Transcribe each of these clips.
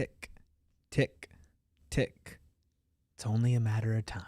tick, tick, tick. It's only a matter of time.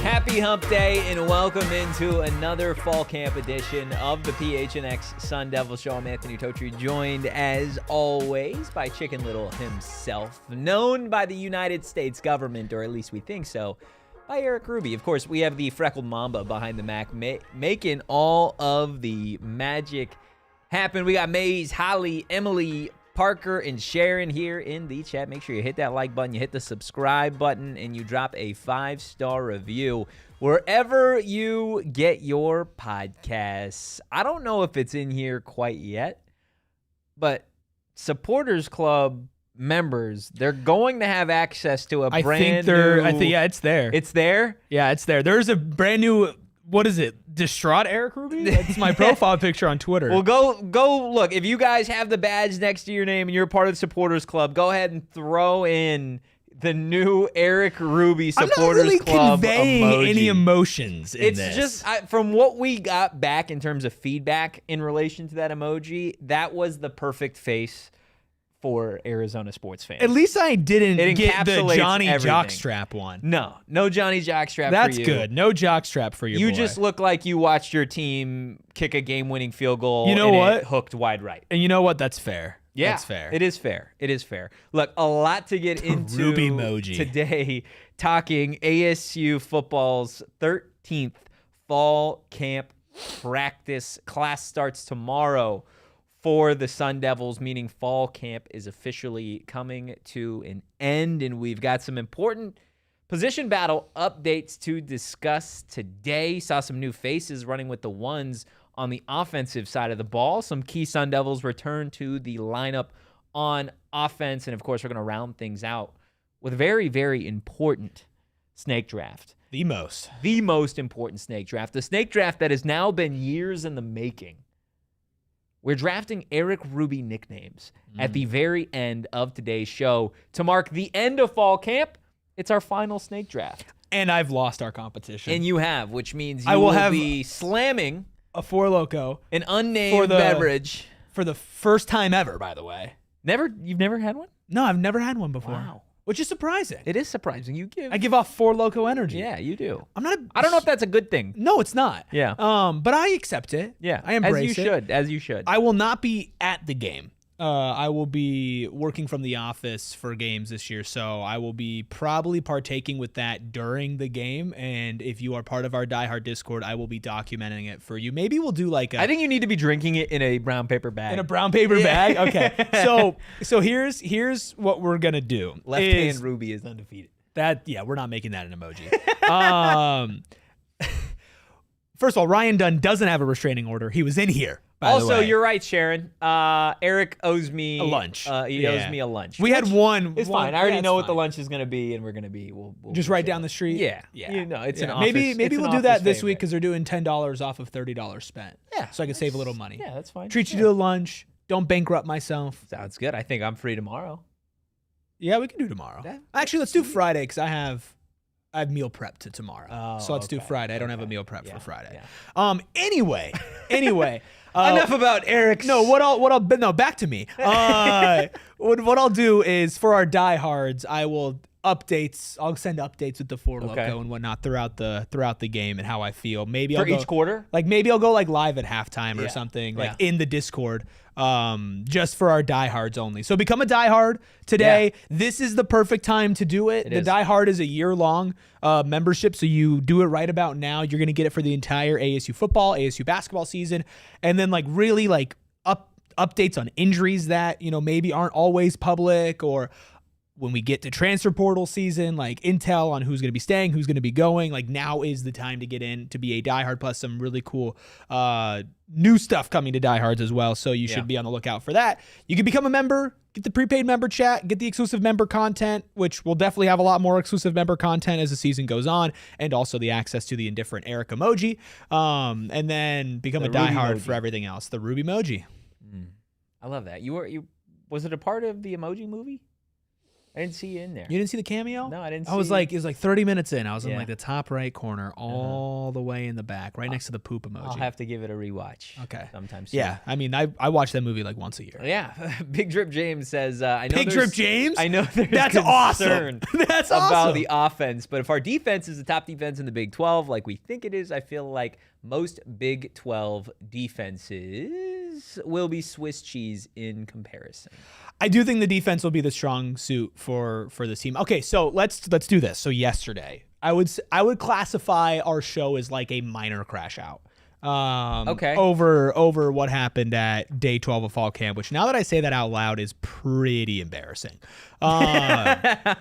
Happy Hump Day and welcome into another fall camp edition of the PHNX Sun Devils Show. I'm Anthony Totri, joined as always by Chicken Little himself, known by the United States government, or at least we think so, by Erik Ruby. Of course, we have the freckled mamba behind the Mac, making all of the magic happen. We got Maze, Holly, Emily, Parker, and Sharon here in the chat. Make sure you hit that like button, you hit the subscribe button, and you drop a 5-star review wherever you get your podcasts. I don't know if it's in here quite yet, but Supporters Club members, they're going to have access to a yeah, it's there. It's there? Yeah, it's there. There's a brand new, what is it? Distraught Erik Ruby? That's my profile picture on Twitter. Well, go look. If you guys have the badge next to your name and you're part of the Supporters Club, go ahead and throw in the new Erik Ruby Supporters I'm not really Club conveying emoji. any emotions in It's this. just, from what we got back in terms of feedback in relation to that emoji, that was the perfect face for Arizona sports fans. At least I didn't It get the encapsulates Johnny everything. Jockstrap one. No Johnny Jockstrap That's for you. good. No jockstrap for your You boy. just look like you watched your team kick a game-winning field goal. You know and what? It hooked wide right. And you know what? That's fair. Yeah, That's fair. It is fair. It is fair. Look, a lot to get into Ruby emoji. today, talking ASU football's 13th fall camp practice. Class starts tomorrow for the Sun Devils, meaning fall camp is officially coming to an end, and we've got some important position battle updates to discuss today. Saw some new faces running with the ones on the offensive side of the ball. Some key Sun Devils return to the lineup on offense. And, of course, we're going to round things out with a very, very important snake draft. The most important snake draft. The snake draft that has now been years in the making. We're drafting Erik Ruby nicknames at the very end of today's show to mark the end of fall camp. It's our final snake draft. And I've lost our competition. And you have, which means you I will have be slamming a Four Loko, an unnamed beverage. For the first time ever, by the way. You've never had one? No, I've never had one before. Wow. Which is surprising. It is surprising. I give off Four Loko energy. Yeah, you do. I don't know if that's a good thing. No, it's not. Yeah. But I accept it. Yeah. I embrace it. As you should. I will not be at the game. I will be working from the office for games this year, so I will be probably partaking with that during the game. And if you are part of our diehard Discord, I will be documenting it for you. Maybe we'll do I think you need to be drinking it in a brown paper bag. In a brown paper bag? Okay. So here's what we're gonna do. Left hand Ruby is undefeated. We're not making that an emoji. First of all, Ryan Dunn doesn't have a restraining order. He was in here. Also, you're right, Sharon. Erik owes me a lunch. He owes me a lunch. We had one. It's fine. I already know what the lunch is going to be, and we're going to be. We'll just right down the street. Yeah. It's an office. Maybe we'll do that this week because they're doing $10 off of $30 spent. Yeah, so I can save a little money. Yeah, that's fine. Treat you to a lunch. Don't bankrupt myself. Sounds good. I think I'm free tomorrow. Yeah, we can do tomorrow. Actually, let's do Friday because I have meal prep to tomorrow. So let's do Friday. I don't have a meal prep for Friday. Yeah. Anyway. Enough about Erik's. No, back to me. What I'll do is for our diehards, I'll send updates with the Four Loko and whatnot throughout the game and how I feel. Maybe for each quarter. Maybe I'll go live at halftime or something in the Discord. Just for our diehards only. So become a diehard today. Yeah. This is the perfect time to do it. The diehard is a year-long membership, so you do it right about now. You're going to get it for the entire ASU football, ASU basketball season, and then updates on injuries that maybe aren't always public or when we get to transfer portal season, like intel on who's going to be staying, who's going to be going, like now is the time to get in to be a diehard, plus some really cool new stuff coming to diehards as well. So you should be on the lookout for that. You can become a member, get the prepaid member chat, get the exclusive member content, which will definitely have a lot more exclusive member content as the season goes on, and also the access to the indifferent Erik emoji. And then become a diehard for everything else. The Ruby emoji. I love that. Was it a part of the Emoji Movie? I didn't see you in there. You didn't see the cameo? No, I didn't see it was like 30 minutes in. I was in like the top right corner, all Uh-huh. the way in the back, right next to the poop emoji. I'll have to give it a rewatch. Okay. Sometime soon. Yeah, I mean, I watch that movie like once a year. Yeah. Big Drip James says, I know Big Drip James? I know there's That's concern awesome. That's about awesome. the offense, but if our defense is the top defense in the Big 12 like we think it is, I feel like most Big 12 defenses will be Swiss cheese in comparison. I do think the defense will be the strong suit for this team. Okay, so let's do this. So yesterday, I would classify our show as like a minor crash out. Okay. Over what happened at day 12 of fall camp, which now that I say that out loud is pretty embarrassing. But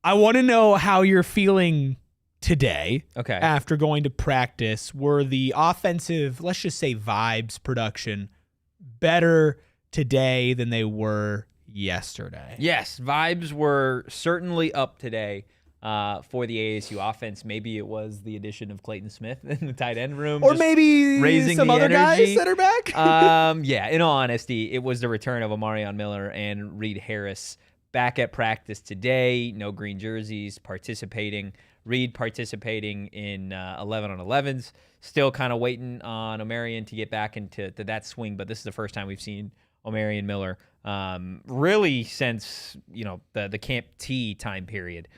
I want to know how you're feeling today. Okay. After going to practice. Were the offensive, let's just say vibes production, better today than they were yesterday? Yes, vibes were certainly up today for the ASU offense. Maybe it was the addition of Clayton Smith in the tight end room. Or maybe raising some the other energy. guys that are back? Yeah, in all honesty, it was the return of Amarion Miller and Reed Harris back at practice today. No green jerseys, participating. Reed participating in 11-on-11s. Still kind of waiting on Amarion to get back into that swing, but this is the first time we've seen Amarion Miller really since the Camp T time period,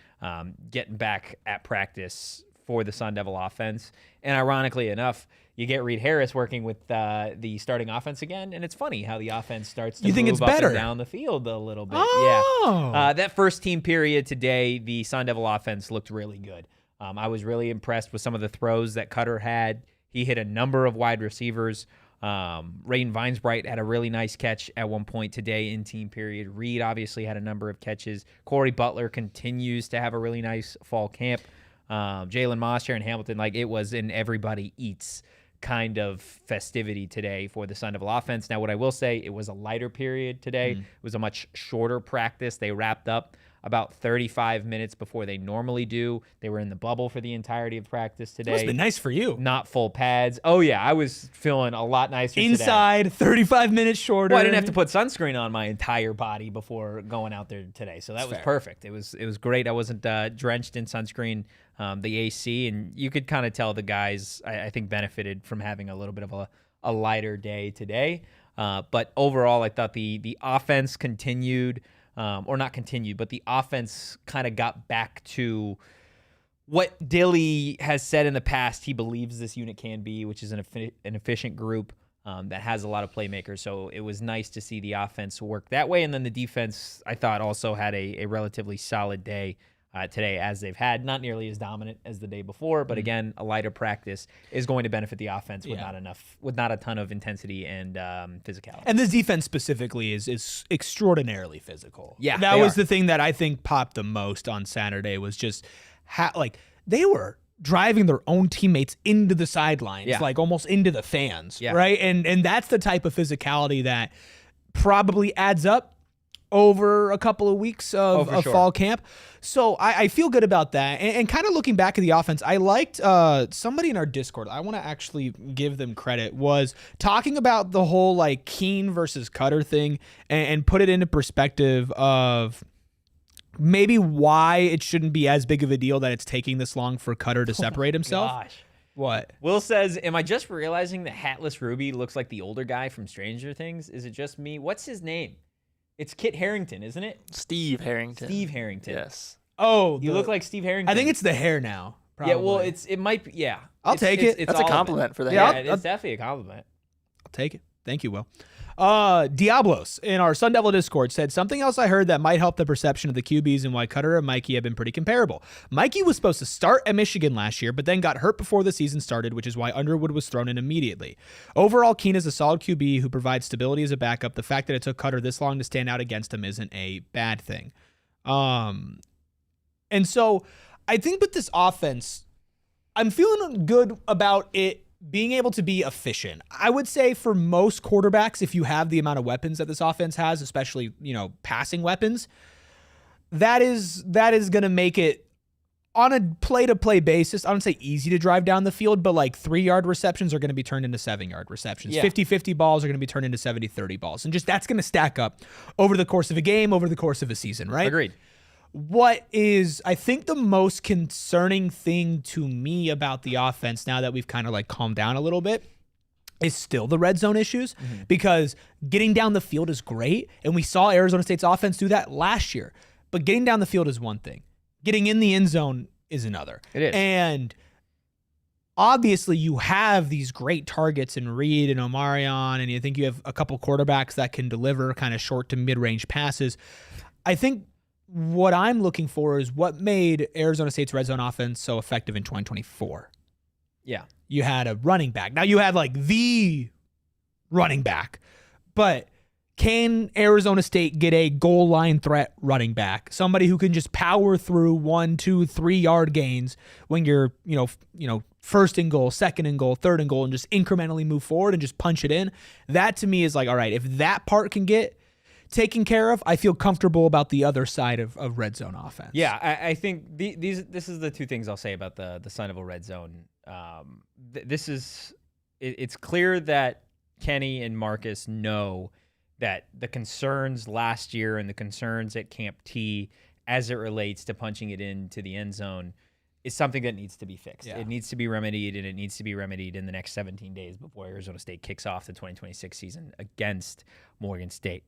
getting back at practice for the Sun Devil offense. And ironically enough, you get Reed Harris working with the starting offense again, and it's funny how the offense starts to move up and down the field a little bit. Oh. Yeah, that first team period today, the Sun Devil offense looked really good. I was really impressed with some of the throws that Cutter had. He hit a number of wide receivers. Raiden Vinesbright had a really nice catch at one point today in team period. Reed obviously had a number of catches. Corey Butler continues to have a really nice fall camp. Jalen Moss, Sharon Hamilton, like it was an everybody eats kind of festivity today for the Sun Devil offense. Now, what I will say, it was a lighter period today. It was a much shorter practice. They wrapped up about 35 minutes before they normally do. They were in the bubble for the entirety of practice today. Must have been nice for you. Not full pads. Oh, yeah, I was feeling a lot nicer inside, today. 35 minutes shorter. Well, I didn't have to put sunscreen on my entire body before going out there today, so that was perfect. It was great. I wasn't drenched in sunscreen, the AC, and you could kind of tell the guys, I think, benefited from having a little bit of a lighter day today. But overall, I thought the offense continued, or not continued, but the offense kind of got back to what Dilly has said in the past he believes this unit can be, which is an efficient group that has a lot of playmakers. So it was nice to see the offense work that way. And then the defense, I thought, also had a relatively solid day today, as they've had. Not nearly as dominant as the day before, but again, a lighter practice is going to benefit the offense with not a ton of intensity and physicality. And this defense specifically is extraordinarily physical. Yeah, that was the thing that I think popped the most on Saturday, was just they were driving their own teammates into the sidelines, like almost into the fans, right? And that's the type of physicality that probably adds up over a couple of weeks of fall camp. So I feel good about that. And kind of looking back at the offense, I liked somebody in our Discord, I want to actually give them credit, was talking about the whole like Keene versus Cutter thing and put it into perspective of maybe why it shouldn't be as big of a deal that it's taking this long for Cutter to separate himself. Gosh. What? Will says, am I just realizing that Hatless Ruby looks like the older guy from Stranger Things? Is it just me? What's his name? It's Kit Harington, isn't it? Steve Harrington. Steve Harrington. Yes. Oh, you look like Steve Harrington. I think it's the hair now. Probably. Yeah, well, it might be. Yeah, I'll take it. That's a compliment for the hair. hair. Yeah, it's definitely a compliment. I'll take it. Thank you, Will. Diablos in our Sun Devil Discord said, something else I heard that might help the perception of the QBs and why Cutter and Mikey have been pretty comparable. Mikey was supposed to start at Michigan last year, but then got hurt before the season started, which is why Underwood was thrown in immediately. Overall, Keene is a solid QB who provides stability as a backup. The fact that it took Cutter this long to stand out against him isn't a bad thing. And so I think with this offense, I'm feeling good about it being able to be efficient. I would say for most quarterbacks, if you have the amount of weapons that this offense has, especially, passing weapons, that is going to make it on a play-to-play basis. I don't say easy to drive down the field, but like 3-yard receptions are going to be turned into 7-yard receptions. 50-50 balls are going to be turned into 70-30 balls. And just that's going to stack up over the course of a game, over the course of a season, right? Agreed. What is, I think, the most concerning thing to me about the offense now that we've kind of like calmed down a little bit is still the red zone issues, because getting down the field is great. And we saw Arizona State's offense do that last year. But getting down the field is one thing. Getting in the end zone is another. It is. And obviously you have these great targets in Reed and Omarion, and you think you have a couple quarterbacks that can deliver kind of short to mid-range passes. I think what I'm looking for is what made Arizona State's red zone offense so effective in 2024. Yeah. You had a running back. Now you had like the running back, but can Arizona State get a goal line threat running back? Somebody who can just power through 1, 2, 3 yard gains when you're, first and goal, second and goal, third and goal, and just incrementally move forward and just punch it in. That to me is like, all right, if that part can get taken care of, I feel comfortable about the other side of red zone offense. Yeah, I think this is the two things I'll say about the Sun Devil red zone. It's clear that Kenny and Marcus know that the concerns last year and the concerns at Camp T as it relates to punching it into the end zone is something that needs to be fixed. Yeah. It needs to be remedied, and it needs to be remedied in the next 17 days before Arizona State kicks off the 2026 season against Morgan State.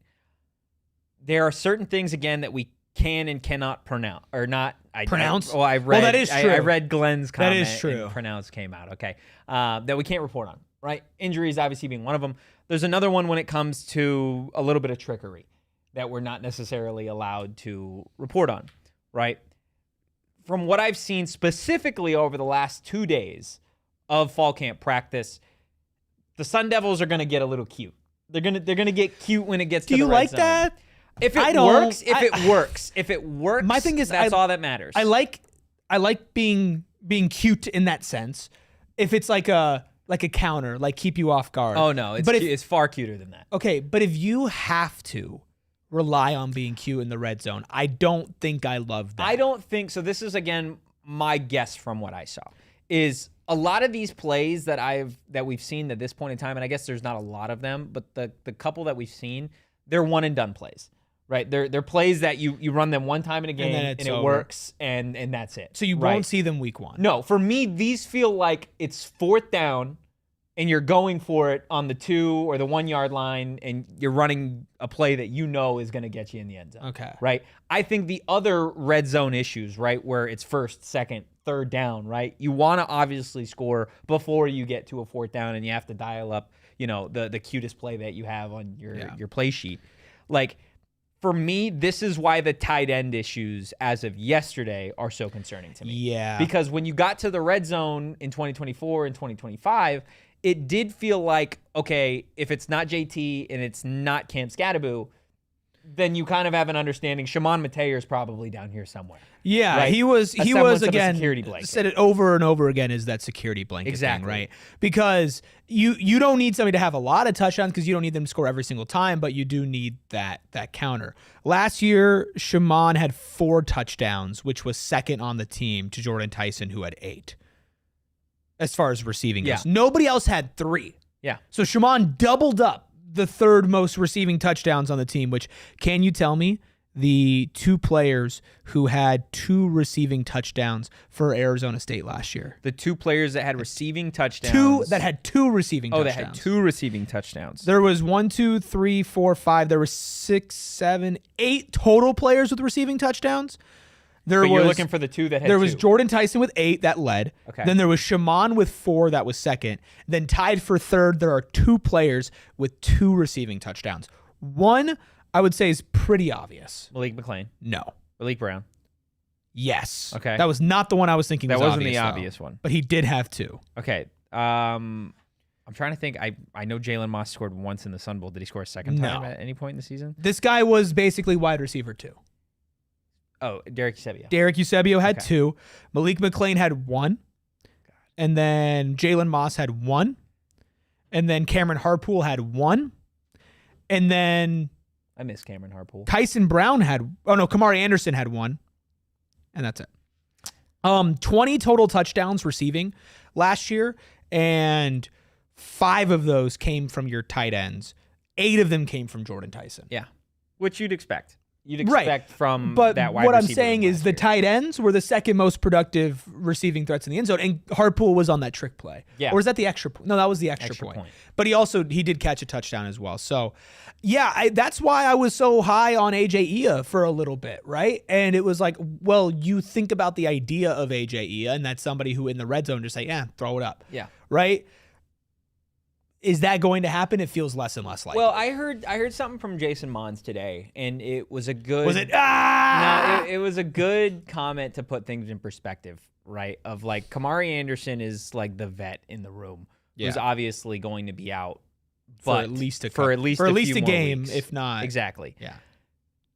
There are certain things, again, that we can and cannot pronounce, or not. Pronounce? That is true. I read Glenn's comment. That is true. And pronounce came out, okay. That we can't report on, right? Injuries obviously being one of them. There's another one when it comes to a little bit of trickery that we're not necessarily allowed to report on, right? From what I've seen specifically over the last 2 days of fall camp practice, the Sun Devils are going to get a little cute. They're gonna get cute when it gets to the red zone. Do you like that? If it works, my thing is that's all that matters. I like being cute in that sense. If it's like a counter, like keep you off guard. Oh no, it's far cuter than that. Okay, but if you have to rely on being cute in the red zone, I don't think I love that. I don't think so. This is again my guess from what I saw is a lot of these plays that we've seen at this point in time, and I guess there's not a lot of them, but the couple that we've seen, they're one and done plays. Right, they're plays that you run them one time in a game and it works, and that's it. So you won't see them week one. No, for me, these feel like it's 4th down, and you're going for it on the 2 or the 1 yard line, and you're running a play that you know is going to get you in the end zone. Okay, right. I think the other red zone issues, right, where it's 1st, 2nd, 3rd down, right, you want to obviously score before you get to a 4th down, and you have to dial up, the cutest play that you have on your play sheet, like. For me, this is why the tight end issues as of yesterday are so concerning to me. Yeah. Because when you got to the red zone in 2024 and 2025, it did feel like, okay, if it's not JT and it's not Cam Scadaboo, then you kind of have an understanding. Shimon Mateer is probably down here somewhere. Yeah, right? he was again, security blanket. Said it over and over again, is that security blanket thing, right? Because you don't need somebody to have a lot of touchdowns because you don't need them to score every single time, but you do need that counter. Last year, Shimon had 4 touchdowns, which was 2nd on the team to Jordan Tyson, who had 8. As far as receiving goes. Nobody else had 3. Yeah. So Shimon doubled up the 3rd most receiving touchdowns on the team, which, can you tell me the 2 players who had 2 receiving touchdowns for Arizona State last year? The 2 players that had receiving touchdowns. 2 that had 2 receiving touchdowns. Oh, that had 2 receiving touchdowns. There was 1, 2, 3, 4, 5. There were 6, 7, 8 total players with receiving touchdowns. You're looking for the two that had There was Jordan Tyson with 8 that led. Okay. Then there was Shaman with 4 that was second. Then tied for third, there are 2 players with 2 receiving touchdowns. One, I would say, is pretty obvious. Malik McClain. No. Malik Brown. Yes. Okay. That was not the one I was thinking. That was wasn't obvious, the though. obvious one. But he did have 2. Okay. I'm trying to think. I know Jalen Moss scored once in the Sun Bowl. Did he score a second time at any point in the season? This guy was basically wide receiver 2. Oh, Derek Eusebio. Derek Eusebio had 2. Malik McClain had 1. And then Jalen Moss had 1. And then Cameron Harpool had 1. And then I miss Cameron Harpool. Tyson Brown Kamari Anderson had 1. And that's it. 20 total touchdowns receiving last year, and 5 of those came from your tight ends. 8 of them came from Jordan Tyson. Yeah, which you'd expect. You'd expect from but that wide what I'm receiver saying is the tight ends were the second most productive receiving threats in the end zone, and Harpool was on that trick play. Yeah. Or was that the extra point? No, that was the extra point. But he did catch a touchdown as well. So, yeah, that's why I was so high on A.J. Ia for a little bit, right? And it was like, well, you think about the idea of A.J. Ia, and that's somebody who in the red zone just say, yeah, throw it up. Yeah. Right? Is that going to happen? It feels less and less likely. Well, I heard something from Jason Mons today, and it was a good. Was it? No, it was a good comment to put things in perspective, right? Of like Kamari Anderson is like the vet in the room, who's obviously going to be out, for at least a game, weeks. if not exactly. Yeah.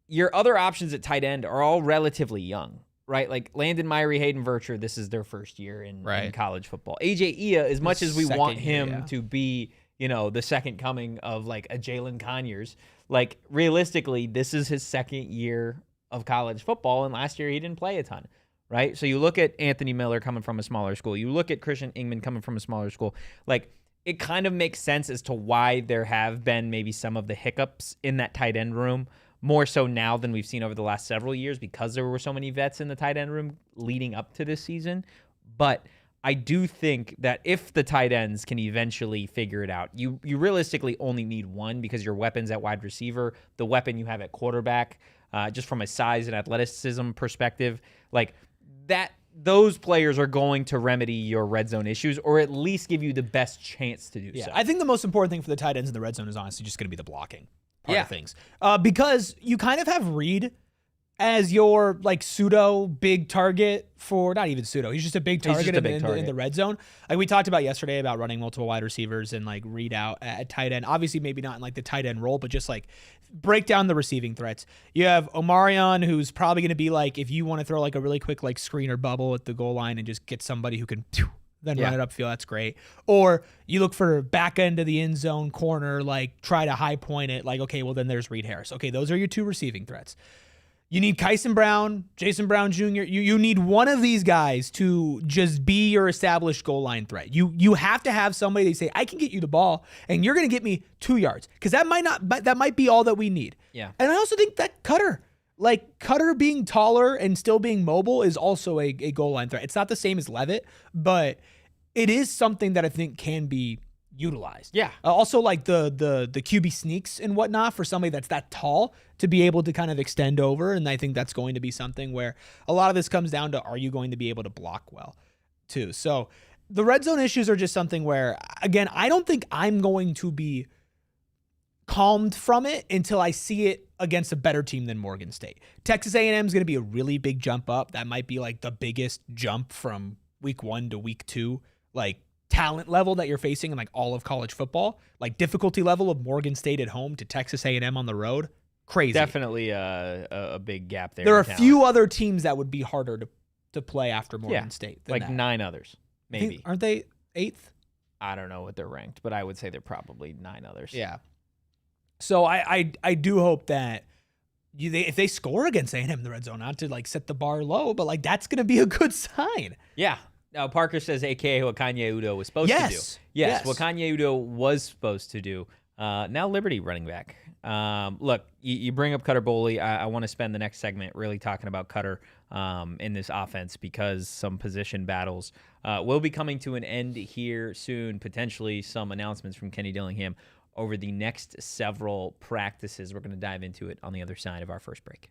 Your other options at tight end are all relatively young, right? Like Landon Myrie, Hayden Vercher, this is their first year in college football. A.J. Ia, as much as we want him to be, the second coming of like a Jalen Conyers, like realistically, this is his second year of college football, and last year he didn't play a ton, right? So you look at Anthony Miller coming from a smaller school. You look at Christian Ingman coming from a smaller school. Like, it kind of makes sense as to why there have been maybe some of the hiccups in that tight end room, more so now than we've seen over the last several years because there were so many vets in the tight end room leading up to this season. But I do think that if the tight ends can eventually figure it out, you realistically only need one because your weapons at wide receiver, the weapon you have at quarterback, just from a size and athleticism perspective, like that, those players are going to remedy your red zone issues or at least give you the best chance to do so. I think the most important thing for the tight ends in the red zone is honestly just going to be the blocking part of things. Because you kind of have Reed as your like pseudo big target for, not even pseudo, he's just a big target in the red zone. Like we talked about yesterday about running multiple wide receivers and like Reed out at tight end. Obviously maybe not in like the tight end role, but just like break down the receiving threats. You have Omarion, who's probably going to be like, if you want to throw like a really quick like screen or bubble at the goal line and just get somebody who can then run it upfield, that's great. Or you look for back end of the end zone corner, like try to high point it, like, okay, well then there's Reed Harris. Okay, those are your 2 receiving threats. You need Kyson Brown, Jason Brown Jr. You need one of these guys to just be your established goal line threat. You have to have somebody that say, I can get you the ball, and you're going to get me 2 yards. Because that might be all that we need. Yeah. And I also think that Cutter being taller and still being mobile is also a goal line threat. It's not the same as Levitt, but it is something that I think can be utilized. Yeah. Also like the QB sneaks and whatnot for somebody that's that tall to be able to kind of extend over. And I think that's going to be something where a lot of this comes down to, are you going to be able to block well too? So the red zone issues are just something where, again, I don't think I'm going to be calmed from it until I see it against a better team than Morgan State. Texas A&M is going to be a really big jump up. That might be like the biggest jump from week 1 to week 2, like talent level that you're facing in like all of college football, like difficulty level of Morgan State at home to Texas A&M on the road. Crazy. Definitely a big gap there. There are a few other teams that would be harder to play after Morgan State than like that. 9 others, maybe. Aren't they 8th? I don't know what they're ranked, but I would say they're probably 9 others. Yeah. So I do hope that if they score against A&M in the red zone, not to like set the bar low, but like that's going to be a good sign. Yeah. Now Parker says AKA what Kanye Udo was supposed to do. Yes, what Kanye Udo was supposed to do. Now Liberty running back. Look, you bring up Cutter Boley. I want to spend the next segment really talking about Cutter in this offense because some position battles will be coming to an end here soon. Potentially some announcements from Kenny Dillingham over the next several practices. We're going to dive into it on the other side of our first break.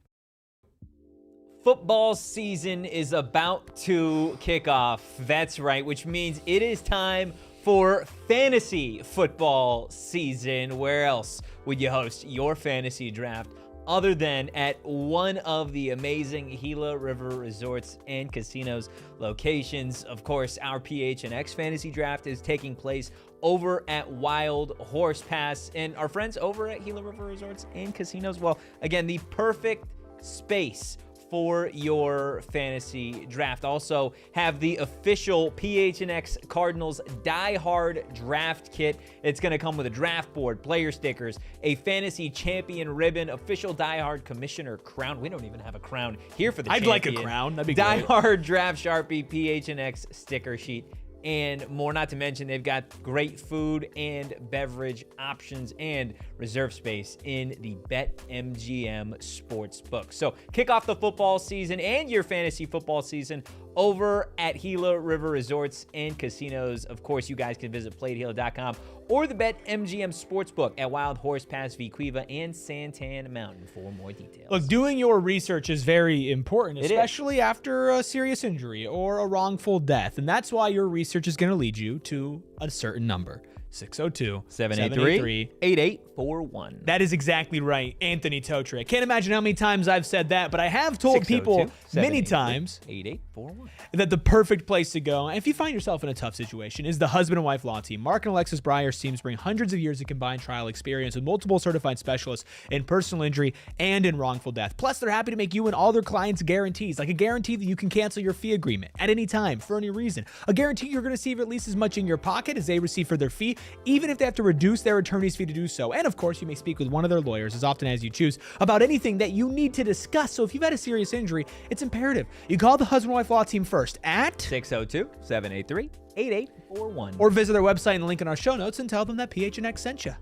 Football season is about to kick off. That's right, which means it is time for fantasy football season. Where else would you host your fantasy draft other than at one of the amazing Gila River Resorts and Casinos locations? Of course, our PHNX fantasy draft is taking place over at Wild Horse Pass. And our friends over at Gila River Resorts and Casinos, well, again, the perfect space for your fantasy draft. Also have the official PHNX Cardinals Die Hard Draft Kit. It's going to come with a draft board, player stickers, a fantasy champion ribbon, official Die Hard commissioner crown. We don't even have a crown here for the champion. I'd like a crown. That'd be Die great. Hard Draft Sharpie, PHNX sticker sheet, and more. Not to mention they've got great food and beverage options and reserve space in the BetMGM Sportsbook. So kick off the football season and your fantasy football season over at Gila River Resorts and Casinos. Of course, you guys can visit PlayAtGila.com or the BetMGM Sportsbook at Wild Horse Pass, Vequiva, and Santan Mountain for more details. Look, doing your research is very important, especially after a serious injury or a wrongful death. And that's why your research is going to lead you to a certain number. 602-783-8841. That is exactly right, Anthony Totri. I can't imagine how many times I've said that, but I have told people many times 8841 that the perfect place to go, and if you find yourself in a tough situation, is the husband and wife law team. Mark and Alexis Breyer's teams bring hundreds of years of combined trial experience with multiple certified specialists in personal injury and in wrongful death. Plus, they're happy to make you and all their clients guarantees, like a guarantee that you can cancel your fee agreement at any time for any reason. A guarantee you're going to receive at least as much in your pocket as they receive for their fee, even if they have to reduce their attorney's fee to do so. And of course, you may speak with one of their lawyers as often as you choose about anything that you need to discuss. So if you've had a serious injury, it's imperative you call the husband and wife law team first at 602-783-8841. or visit their website and the link in our show notes and tell them that PHNX sent you.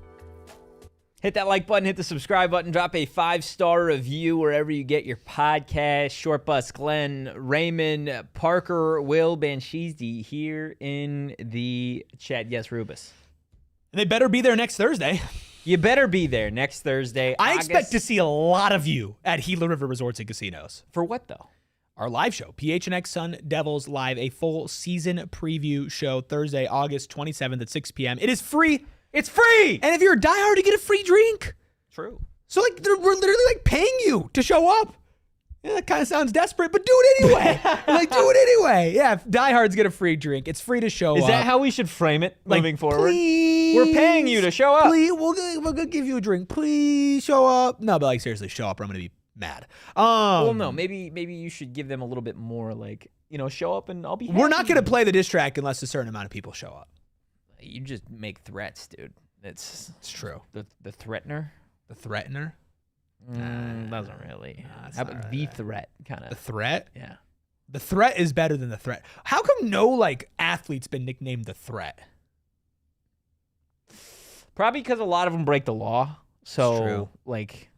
Hit that like button, hit the subscribe button, drop a 5-star review wherever you get your podcast. Short Bus, Glenn, Raymond, Parker, Will, Banshizdi here in the chat. Yes, Rubus. And they better be there next Thursday. You better be there next Thursday. I expect to see a lot of you at Gila River Resorts and Casinos. For what, though? Our live show, PHNX Sun Devils Live, a full season preview show Thursday, August 27th at 6 p.m. It is free. It's free! And if you're a diehard, you get a free drink. True. So, like, we're literally, like, paying you to show up. Yeah, that kind of sounds desperate, but do it anyway. Like, do it anyway. Yeah, if diehards get a free drink. It's free to show up. Is that how we should frame it moving forward? Please, we're paying you to show up. Please, we're gonna give you a drink. Please show up. No, but, like, seriously, show up or I'm going to be mad. Well, no, maybe you should give them a little bit more, like, show up and I'll be happy. We're not going to play the diss track unless a certain amount of people show up. You just make threats, dude. It's true. The threatener? The threatener? Doesn't really. How about the threat, kind of? The threat? Yeah. The threat is better than the threat. How come no, like, athlete's been nicknamed the threat? Probably because a lot of them break the law. So, true. Like,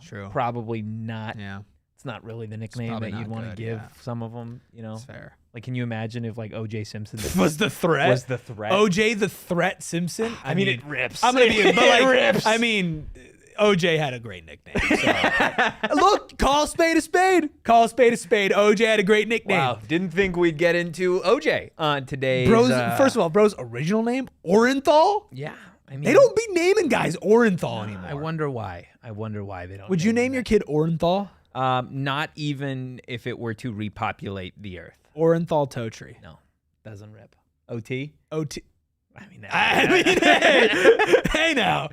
True. Probably not. Yeah. It's not really the nickname that you'd want to give some of them, That's fair. Like, can you imagine if, like, O.J. Simpson was the threat? Was the threat. O.J. the Threat Simpson? I mean, it rips. I'm going to be, but, like, it rips. I mean, O.J. had a great nickname. So. Look, call a spade a spade. Call a spade a spade. O.J. had a great nickname. Wow, didn't think we'd get into O.J. on today's... First of all, bro's original name, Orenthal? Yeah. I mean, they don't be naming guys Orenthal anymore. I wonder why. They don't. Would you name your kid Orenthal? Not even if it were to repopulate the earth. Orenthal Totri. No, doesn't rip. OT? OT. I mean, hey now.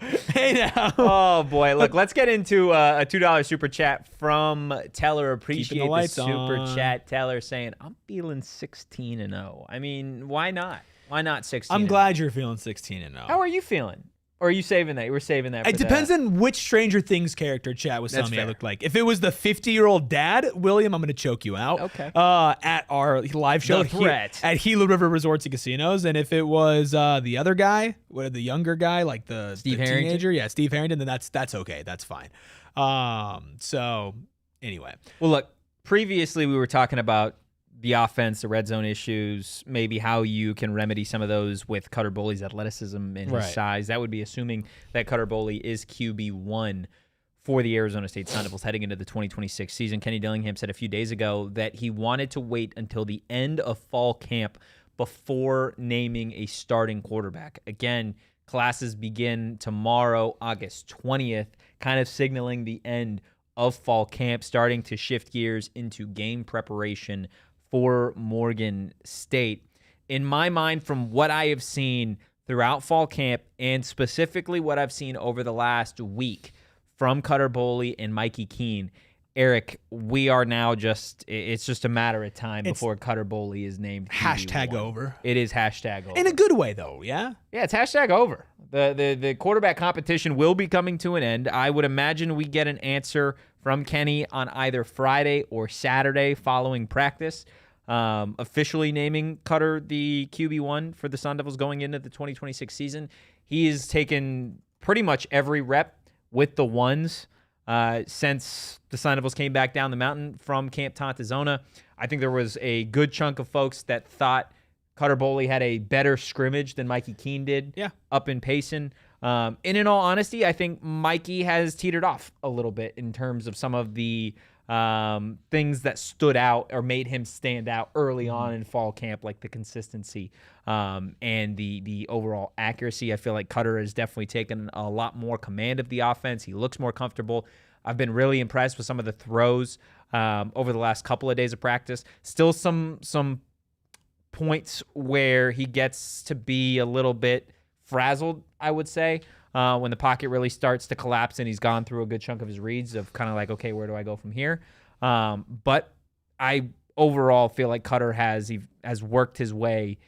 Oh, boy. Look, let's get into a $2 super chat from Teller. Appreciate the super chat. Teller saying, I'm feeling 16-0. I mean, why not? Why not 16? I'm glad you're feeling 16-0. How are you feeling? Or are you saving that? You were saving that for It depends on which Stranger Things character chat was telling me I looked like. If it was the 50-year-old dad, William, I'm going to choke you out. Okay. At our live show at Gila River Resorts and Casinos. And if it was the other guy, the younger guy, like the teenager, yeah, Steve Harrington, then that's okay. That's fine. So anyway. Well, look, previously we were talking about the offense, the red zone issues, maybe how you can remedy some of those with Cutter Boley's athleticism and his size. That would be assuming that Cutter Boley is QB1 for the Arizona State Sun Devils heading into the 2026 season. Kenny Dillingham said a few days ago that he wanted to wait until the end of fall camp before naming a starting quarterback. Again, classes begin tomorrow, August 20th, kind of signaling the end of fall camp, starting to shift gears into game preparation for Morgan State. In my mind, from what I have seen throughout fall camp, and specifically what I've seen over the last week from Cutter Boley and Mikey Keene, Erik, we are now it's just a matter of time before Cutter Boley is named hashtag QB1. Over. It is hashtag over. In a good way, though, yeah? Yeah, it's hashtag over. The quarterback competition will be coming to an end. I would imagine we get an answer from Kenny on either Friday or Saturday following practice, officially naming Cutter the QB1 for the Sun Devils going into the 2026 season. He has taken pretty much every rep with the ones since the Sun Devils came back down the mountain from Camp Tontezona. I think there was a good chunk of folks that thought Cutter Boley had a better scrimmage than Mikey Keene did up in Payson. And in all honesty, I think Mikey has teetered off a little bit in terms of some of the things that stood out or made him stand out early on in fall camp, like the consistency and the overall accuracy. I feel like Cutter has definitely taken a lot more command of the offense. He looks more comfortable. I've been really impressed with some of the throws over the last couple of days of practice. Still some points where he gets to be a little bit frazzled, I would say, when the pocket really starts to collapse and he's gone through a good chunk of his reads of kind of like, okay, where do I go from here? But I overall feel like Cutter has worked his way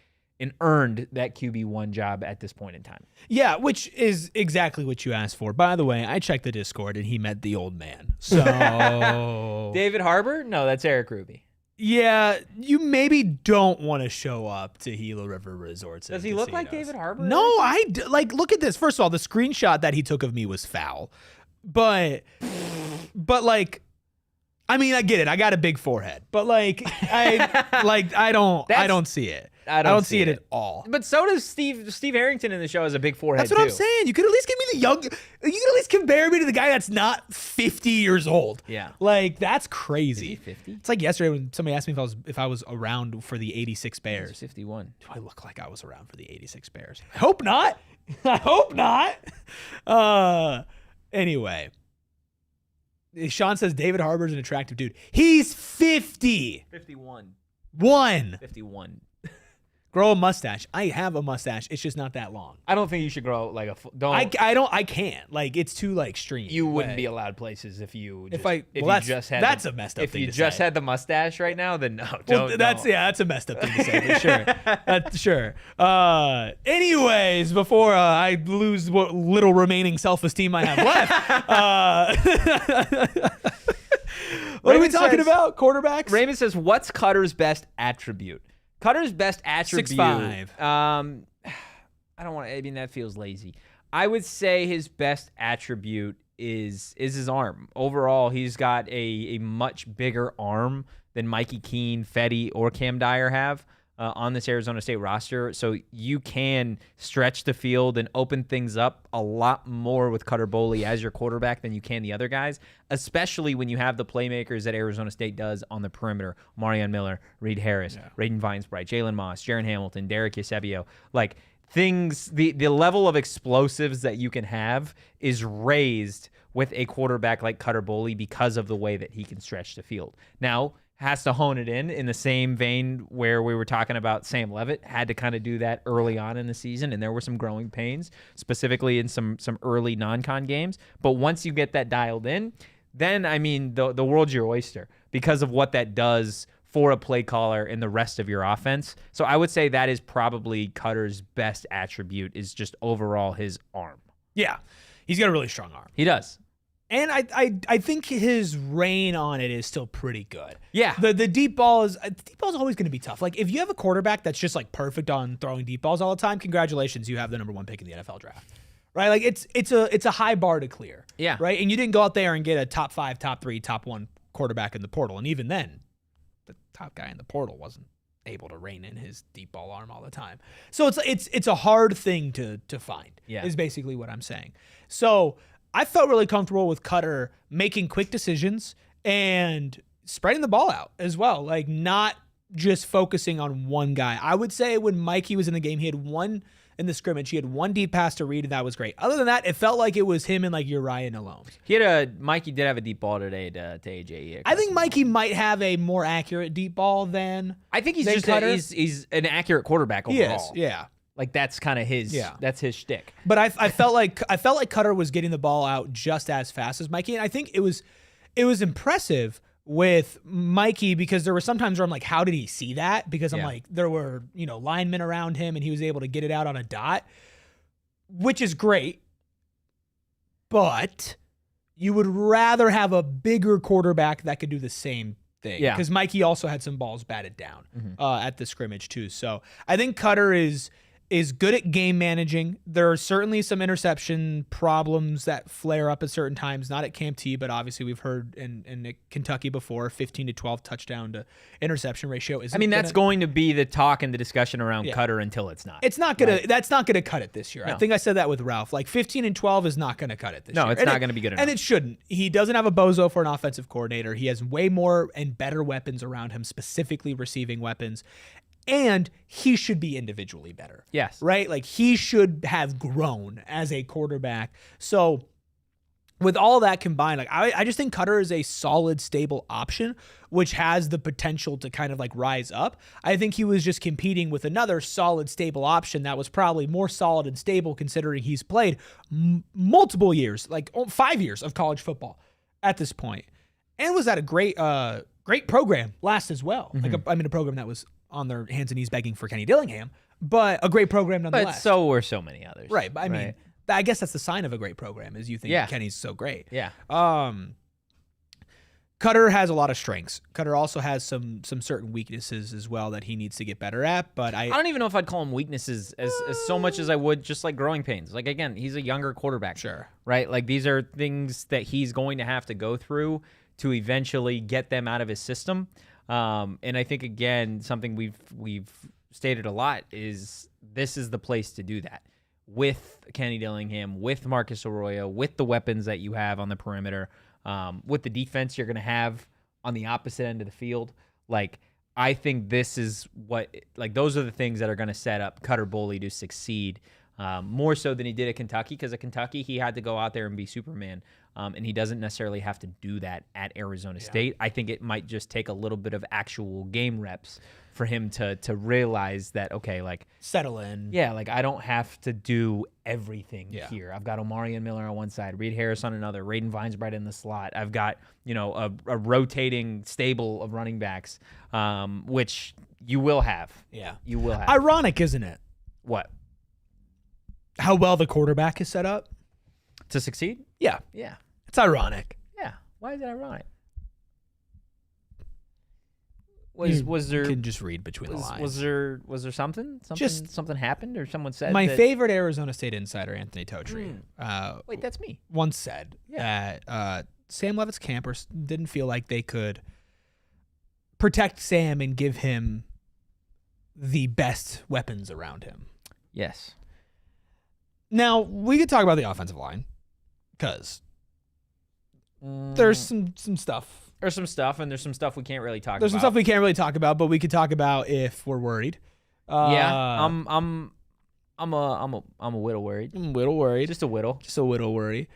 and earned that QB1 job at this point in time. Yeah, which is exactly what you asked for. By the way, I checked the Discord and he met the old man. So David Harbour? No, that's Erik Ruby. Yeah, you maybe don't want to show up to Gila River Resorts. Does he look like David Harbour? No, look at this. First of all, the screenshot that he took of me was foul. But like, I mean, I get it. I got a big forehead, but like, I don't see it. I don't see it at all. But so does Steve Aryton in the show has a big forehead. That's what I'm saying. You could at least give me you could at least compare me to the guy that's not 50 years old. Yeah. Like, that's crazy. Is he 50? It's like yesterday when somebody asked me if I was around for the 86 Bears. He's 51. Do I look like I was around for the 86 Bears? I hope not. I hope not. Anyway. Sean says David Harbour's an attractive dude. He's 50. 51. 51. Grow a mustache. I have a mustache. It's just not that long. I don't think you should grow like a. I can't. Like, it's too like extreme. You wouldn't be allowed places if you. That's a messed up thing to say. If you just had the mustache right now, then no. That's a messed up thing to say for sure. That's sure. Anyways, before I lose what little remaining self-esteem I have left, what are we talking about? Quarterbacks. Raymond says, "What's Cutter's best attribute?" Cutter's best attribute. 6'5". I don't want to. I mean, that feels lazy. I would say his best attribute is his arm. Overall, he's got a much bigger arm than Mikey Keene, Fetty, or Cam Dyer have on this Arizona State roster. So you can stretch the field and open things up a lot more with Cutter Boley as your quarterback than you can the other guys, especially when you have the playmakers that Arizona State does on the perimeter. Marion Miller, Reed Harris, Raiden Vinesbright, Jalen Moss, Jaron Hamilton, Derek Eusebio. Like, things, the level of explosives that you can have is raised with a quarterback like Cutter Boley because of the way that he can stretch the field. Now, has to hone it in the same vein where we were talking about Sam Leavitt had to kind of do that early on in the season, and there were some growing pains, specifically in some early non-con games. But once you get that dialed in, then, I mean, the world's your oyster because of what that does for a play caller and the rest of your offense. So I would say that is probably Cutter's best attribute, is just overall his arm. Yeah, he's got a really strong arm. He does. And I think his reign on it is still pretty good. Yeah. The deep ball is always going to be tough. Like, if you have a quarterback that's just like perfect on throwing deep balls all the time, congratulations, you have the number 1 pick in the NFL draft. Right? Like, it's a high bar to clear. Yeah. Right? And you didn't go out there and get a top 5, top 3, top 1 quarterback in the portal. And even then, the top guy in the portal wasn't able to rein in his deep ball arm all the time. So it's a hard thing to find. Yeah. Is basically what I'm saying. So I felt really comfortable with Cutter making quick decisions and spreading the ball out as well. Like, not just focusing on one guy. I would say when Mikey was in the game, he had one in the scrimmage. He had one deep pass to Reed, and that was great. Other than that, it felt like it was him and like Aryton alone. Mikey did have a deep ball today to AJ. I think Mikey might have a more accurate deep ball than I think he's just he's an accurate quarterback overall. Yeah. Like, that's kind of his that's his shtick. But I felt like Cutter was getting the ball out just as fast as Mikey, and I think it was impressive with Mikey, because there were some times where I'm like, how did he see that? Because I'm like, there were, linemen around him and he was able to get it out on a dot, which is great. But you would rather have a bigger quarterback that could do the same thing. Yeah. Because Mikey also had some balls batted down at the scrimmage too. So I think Cutter is good at game managing. There are certainly some interception problems that flare up at certain times, not at Camp T, but obviously we've heard in Kentucky before, 15 to 12 touchdown to interception ratio. That's going to be the talk and the discussion around Cutter until it's not. It's not going to, that's not going to cut it this year. No. I think I said that with Ralph. Like 15 and 12 is not going to cut it this year. No, it's not going to be good enough. And it shouldn't. He doesn't have a bozo for an offensive coordinator. He has way more and better weapons around him, specifically receiving weapons. And he should be individually better. Yes. Right? Like, he should have grown as a quarterback. So with all that combined, like, I just think Cutter is a solid, stable option, which has the potential to kind of like rise up. I think he was just competing with another solid, stable option that was probably more solid and stable, considering he's played multiple years, like 5 years of college football at this point, and was at a great program last as well. Like, a program that was on their hands and knees begging for Kenny Dillingham, but a great program nonetheless. But so were so many others. Right. But I mean, I guess that's the sign of a great program, is you think Kenny's so great. Yeah. Cutter has a lot of strengths. Cutter also has some certain weaknesses as well that he needs to get better at, but I don't even know if I'd call them weaknesses as so much as I would just like growing pains. Like, again, he's a younger quarterback. Sure. Right? Like, these are things that he's going to have to go through to eventually get them out of his system. And I think, again, something we've stated a lot is this is the place to do that with Kenny Dillingham, with Marcus Arroyo, with the weapons that you have on the perimeter, with the defense you're going to have on the opposite end of the field. Like, I think this is those are the things that are going to set up Cutter Boley to succeed more so than he did at Kentucky, because at Kentucky he had to go out there and be Superman. And he doesn't necessarily have to do that at Arizona State. I think it might just take a little bit of actual game reps for him to realize that, okay, like, settle in. Yeah, like, I don't have to do everything here. I've got Omarion Miller on one side, Reed Harris on another, Raiden Vines right in the slot. I've got, a rotating stable of running backs, which you will have. Yeah. You will have. Ironic, isn't it? What? How well the quarterback is set up to succeed? Yeah. Yeah. It's ironic. Yeah. Why is it ironic? Was there? You can just read between the lines. Was there something? Something happened, or someone said? My favorite Arizona State insider, Anthony Totri. Wait, that's me. Once said that Sam Levitt's campers didn't feel like they could protect Sam and give him the best weapons around him. Yes. Now, we could talk about the offensive line, because there's some stuff. There's some stuff, and there's some stuff we can't really talk about. There's some stuff we can't really talk about, but we could talk about if we're worried. I'm a whittle worried. I'm a whittle worried. Just a whittle worry.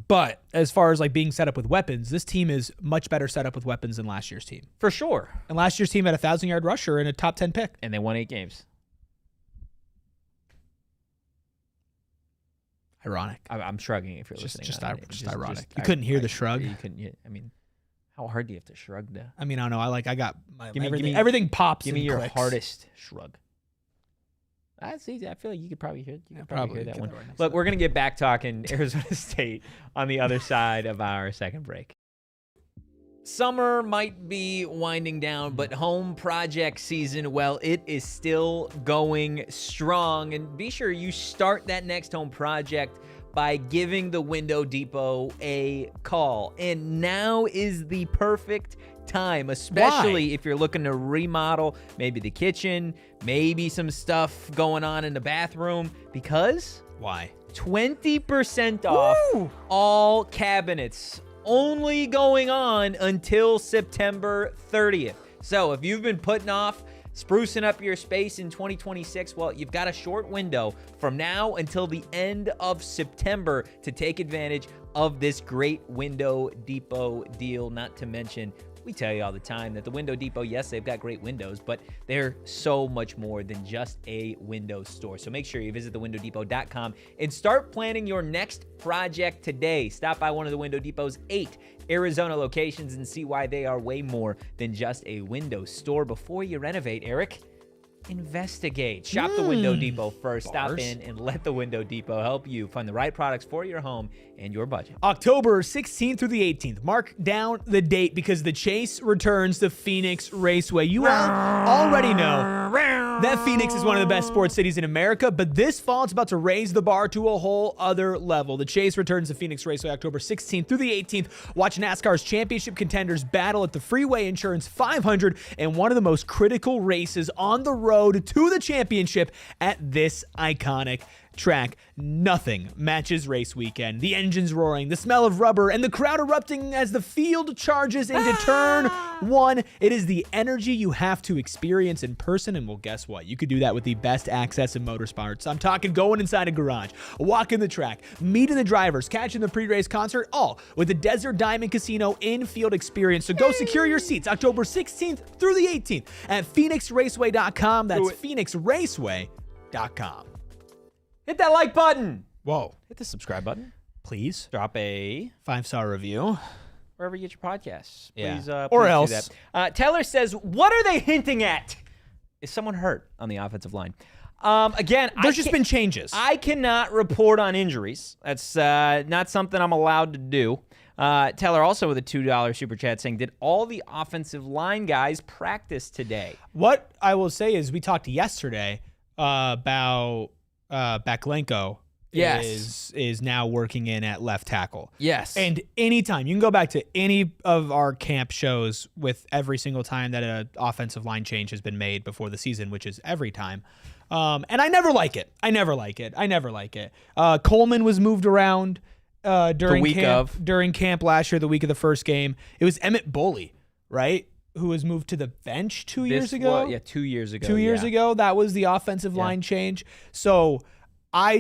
But as far as like being set up with weapons, this team is much better set up with weapons than last year's team. For sure. And last year's team had a 1,000-yard rusher and a top 10 pick. And they won 8 games. Ironic. I'm shrugging if you're listening. Just ironic. You couldn't hear the shrug? You couldn't. I mean, how hard do you have to shrug to? I mean, I don't know. I got everything pops. Give me your clicks. hardest shrug. That's easy. I feel like you could probably hear. You could probably hear that one. Right. Look, we're gonna get back talking Arizona State on the other side of our second break. Summer might be winding down, but home project season, well, it is still going strong. And be sure you start that next home project by giving the Window Depot a call. And now is the perfect time, especially if you're looking to remodel maybe the kitchen, maybe some stuff going on in the bathroom, because Why? 20% off all cabinets. Only going on until September 30th. So if you've been putting off sprucing up your space in 2026, well, you've got a short window from now until the end of September to take advantage of this great Window Depot deal. Not to mention, we tell you all the time that the Window Depot, yes, they've got great windows, but they're so much more than just a window store. So make sure you visit thewindowdepot.com and start planning your next project today. Stop by one of the Window Depot's 8 Arizona locations and see why they are way more than just a window store. Before you renovate, Erik, investigate. Shop the Window Depot first. Bars. Stop in and let the Window Depot help you find the right products for your home and your budget. October 16th through the 18th. Mark down the date because the Chase returns to Phoenix Raceway. You all already know that Phoenix is one of the best sports cities in America, but this fall it's about to raise the bar to a whole other level. The Chase returns to Phoenix Raceway October 16th through the 18th. Watch NASCAR's championship contenders battle at the Freeway Insurance 500 and one of the most critical races on the road to the championship at this iconic track. Nothing matches race weekend. The engines roaring, the smell of rubber, and the crowd erupting as the field charges into turn one. It is the energy you have to experience in person, and well, guess what? You could do that with the best access in motorsports. I'm talking going inside a garage, walking the track, meeting the drivers, catching the pre-race concert, all with the Desert Diamond Casino in-field experience. So go secure your seats October 16th through the 18th at PhoenixRaceway.com. That's PhoenixRaceway.com. Hit that like button. Whoa. Hit the subscribe button. Please. Drop a 5-star review. Wherever you get your podcasts. Yeah. Please, or please else. do that. Taylor says, what are they hinting at? Is someone hurt on the offensive line? Again, There's just been changes. I cannot report on injuries. That's not something I'm allowed to do. Taylor also with a $2 super chat saying, did all the offensive line guys practice today? What I will say is we talked yesterday about Baklenko is now working in at left tackle. Yes. And anytime, you can go back to any of our camp shows with every single time that an offensive line change has been made before the season, which is every time. And I never like it. Coleman was moved around during camp last year, the week of the first game. It was Emmett Boley, right? Who was moved to the bench 2 years ago? 2 years ago. 2 years ago, that was the offensive line change. So I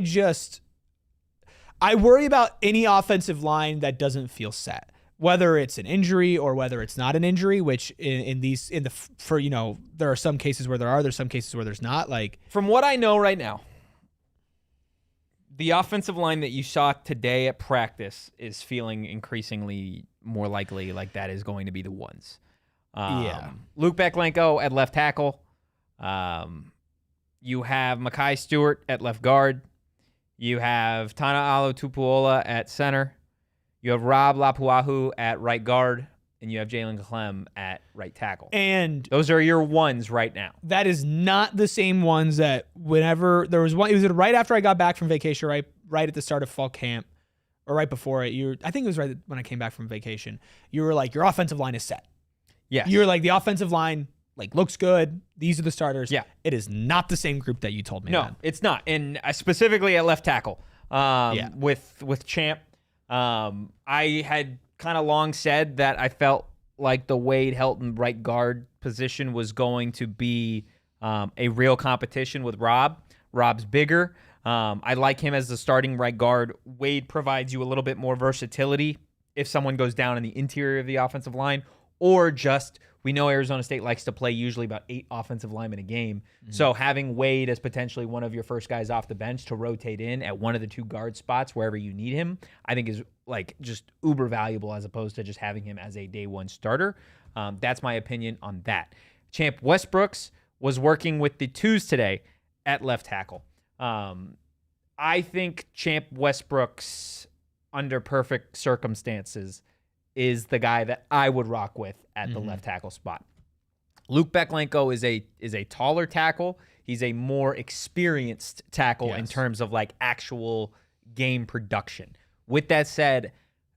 worry about any offensive line that doesn't feel set, whether it's an injury or whether it's not an injury, which there are some cases where there's some cases where there's not. Like, from what I know right now, the offensive line that you saw today at practice is feeling increasingly more likely like that is going to be the ones. Luke Baklenko at left tackle. You have Makai Stewart at left guard. You have Tana Alo-Tupuola at center. You have Rob Lapuahu at right guard. And you have Jalen Clem at right tackle. And those are your ones right now. That is not the same ones that whenever there was one. It was right after I got back from vacation, right at the start of fall camp, or right before it. I think it was right when I came back from vacation. You were like, your offensive line is set. Yes. You're like, the offensive line looks good. These are the starters. Yeah. It is not the same group that you told me. No, it's not. And specifically at left tackle, with Champ, I had kind of long said that I felt like the Wade Helton right guard position was going to be a real competition with Rob. Rob's bigger. I like him as the starting right guard. Wade provides you a little bit more versatility if someone goes down in the interior of the offensive line, or just, we know Arizona State likes to play usually about 8 offensive linemen a game. Mm-hmm. So having Wade as potentially one of your first guys off the bench to rotate in at one of the 2 guard spots wherever you need him, I think is just uber valuable as opposed to just having him as a day one starter. That's my opinion on that. Champ Westbrooks was working with the 2s today at left tackle. I think Champ Westbrooks, under perfect circumstances, is the guy that I would rock with at the left tackle spot. Luke Baklenko is a taller tackle. He's a more experienced tackle in terms of actual game production. With that said,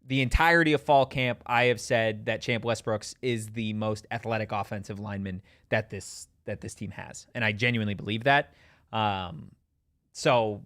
the entirety of fall camp, I have said that Champ Westbrooks is the most athletic offensive lineman that this team has, and I genuinely believe that. So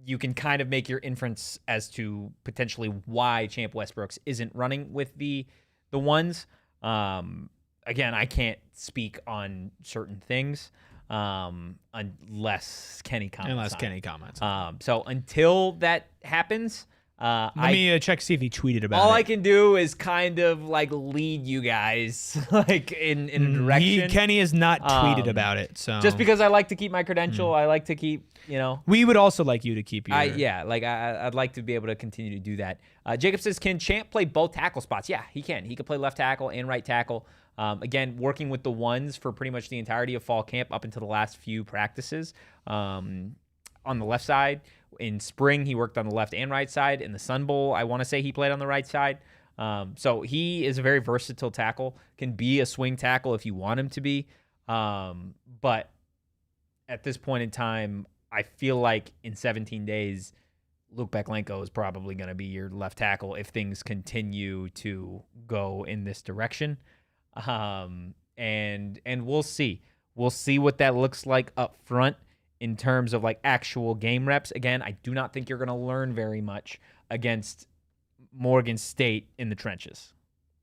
you can kind of make your inference as to potentially why Champ Westbrooks isn't running with the ones. Again, I can't speak on certain things unless Kenny comments. So until that happens, let me check see if he tweeted about it. All I can do is kind of like lead you guys like in a direction. Kenny has not tweeted about it, so just because I like to keep my credential, I like to keep, We would also like you to keep your. I'd like to be able to continue to do that. Jacob says, can Champ play both tackle spots? Yeah, he can. He can play left tackle and right tackle. Again, working with the ones for pretty much the entirety of fall camp up until the last few practices. On the left side. In spring, he worked on the left and right side. In the Sun Bowl, I want to say he played on the right side. So he is a very versatile tackle, can be a swing tackle if you want him to be. But at this point in time, I feel like in 17 days, Luke Beklenko is probably going to be your left tackle if things continue to go in this direction. And we'll see. We'll see what that looks like up front in terms of like actual game reps. Again, I do not think you're going to learn very much against Morgan State in the trenches.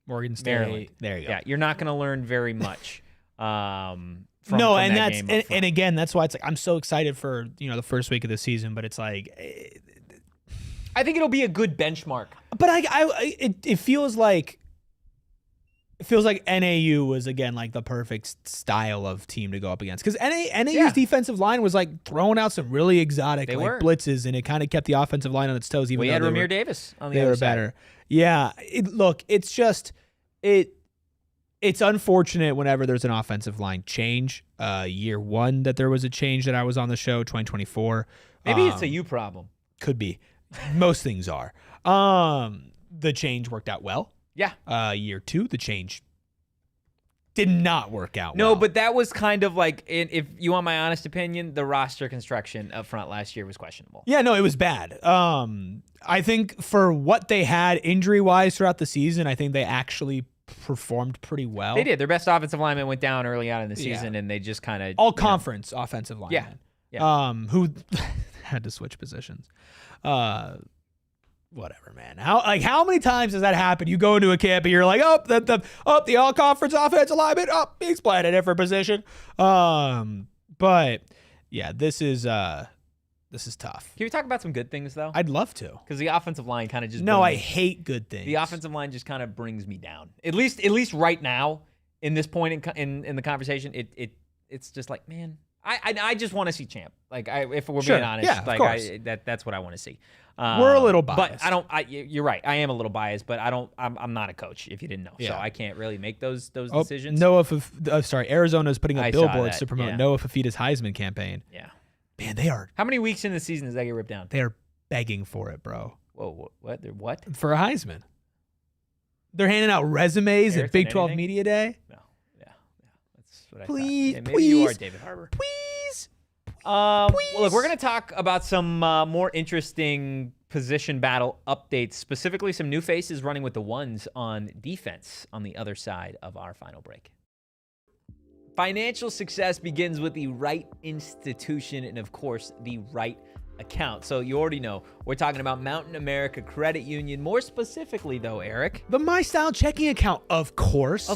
Morgan State. Maryland. There you go. Yeah, you're not going to learn very much. From again, that's why it's like I'm so excited for the first week of the season, but it's like I think it'll be a good benchmark. But it feels like NAU was again like the perfect style of team to go up against, because NAU's defensive line was like throwing out some really exotic blitzes, and it kind of kept the offensive line on its toes. Even we though had Ramir Davis on the other side. Better. Yeah, it's unfortunate whenever there's an offensive line change. Year one that there was a change that I was on the show, 2024. Maybe it's a you problem. Could be. Most things are. The change worked out well. Yeah. Year two, the change did not work out well. No, but that was kind of like, if you want my honest opinion, the roster construction up front last year was questionable. Yeah, no, it was bad. I think for what they had injury-wise throughout the season, I think they actually performed pretty well. They did. Their best offensive lineman went down early on in the season, and they just kind of... All-conference offensive lineman. Yeah. Who had to switch positions. Whatever, man. How many times does that happen? You go into a camp and you're like, the all-conference offensive lineman, he's playing a different position. But yeah, this is tough. Can we talk about some good things though? I'd love to. Because the offensive line kind of just I hate good things. The offensive line just kind of brings me down. At least right now, in this point in the conversation, it's just like, man, I just want to see Champ. Like, if we're being honest, yeah, of course. That's what I want to see. We're a little biased, but you're right. I am a little biased, but I'm not a coach, if you didn't know. Yeah. So I can't really make those decisions. Arizona's putting up billboards to promote Noah Fafita's Heisman campaign. Yeah. Man, they are. How many weeks in the season does that get ripped down? They are begging for it, bro. Whoa, what? They're what? For a Heisman. They're handing out resumes at Big 12 Media Day. No. Yeah. That's what please, I thought. Maybe you are David Harbour. Please. Well, look, we're going to talk about some more interesting position battle updates, specifically some new faces running with the ones on defense on the other side of our final break. Financial success begins with the right institution and, of course, the right account. So you already know we're talking about Mountain America Credit Union. More specifically, though, Erik, the My Style checking account, of course.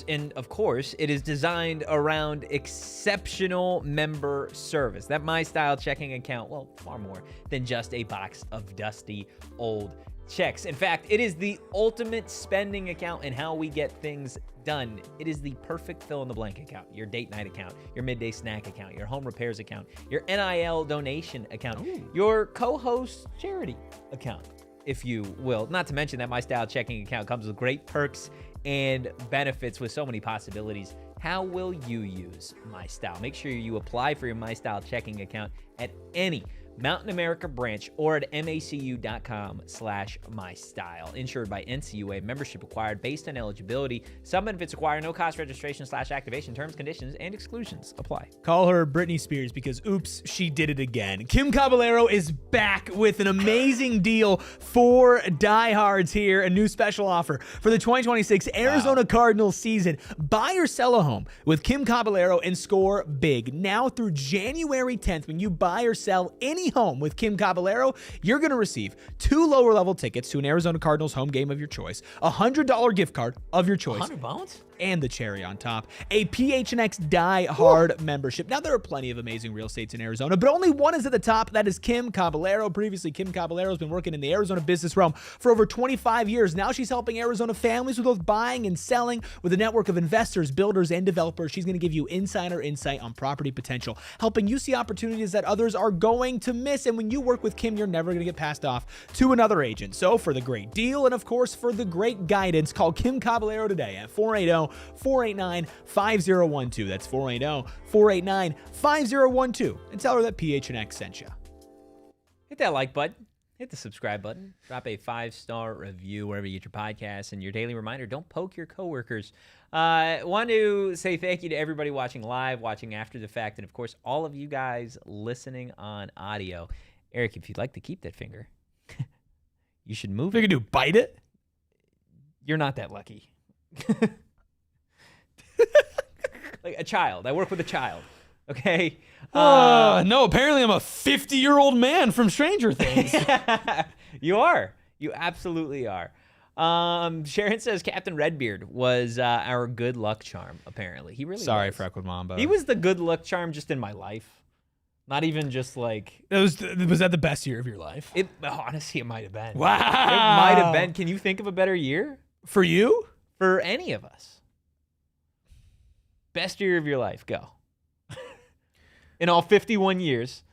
And of course, it is designed around exceptional member service. That My Style checking account, well, far more than just a box of dusty old checks. In fact, it is the ultimate spending account in how we get things done. It is the perfect fill-in-the-blank account, your date night account, your midday snack account, your home repairs account, your NIL donation account, your co-host charity account, if you will. Not to mention that My Style checking account comes with great perks and benefits with so many possibilities. How will you use My Style? Make sure you apply for your My Style checking account at any Mountain America branch or at macu.com/mystyle. Insured by NCUA. Membership required based on eligibility. Some benefits require no cost registration/activation. Terms, conditions, and exclusions apply. Call her Britney Spears because, oops, she did it again. Kim Caballero is back with an amazing deal for diehards here. A new special offer for the 2026 Arizona Cardinals season. Buy or sell a home with Kim Caballero and score big. Now through January 10th, when you buy or sell any any home with Kim Caballero, you're going to receive 2 lower-level tickets to an Arizona Cardinals home game of your choice, a $100 gift card of your choice. $100? And the cherry on top, a PHNX Die Hard membership. Now, there are plenty of amazing real estates in Arizona, but only one is at the top. That is Kim Caballero. Previously, Kim Caballero has been working in the Arizona business realm for over 25 years. Now she's helping Arizona families with both buying and selling with a network of investors, builders, and developers. She's going to give you insider insight on property potential, helping you see opportunities that others are going to miss. And when you work with Kim, you're never going to get passed off to another agent. So for the great deal and, of course, for the great guidance, call Kim Caballero today at 480-489-5012. That's 480-489-5012. And tell her that PHNX sent you. Hit that like button. Hit the subscribe button. Drop a 5-star review wherever you get your podcasts. And your daily reminder, don't poke your coworkers. Want to say thank you to everybody watching live, watching after the fact, and, of course, all of you guys listening on audio. Erik, if you'd like to keep that finger, you should move What it. you can do, bite it? You're not that lucky. Like a child. I work with a child. Okay? No, apparently I'm a 50-year-old man from Stranger Things. You are. You absolutely are. Sharon says Captain Redbeard was our good luck charm, apparently. He really Sorry, was. Freckled Mamba. He was the good luck charm just in my life. Not even just like... Was that the best year of your life? Honestly, it might have been. Wow. It might have been. Can you think of a better year? For you? For any of us. Best year of your life. Go. In all 51 years.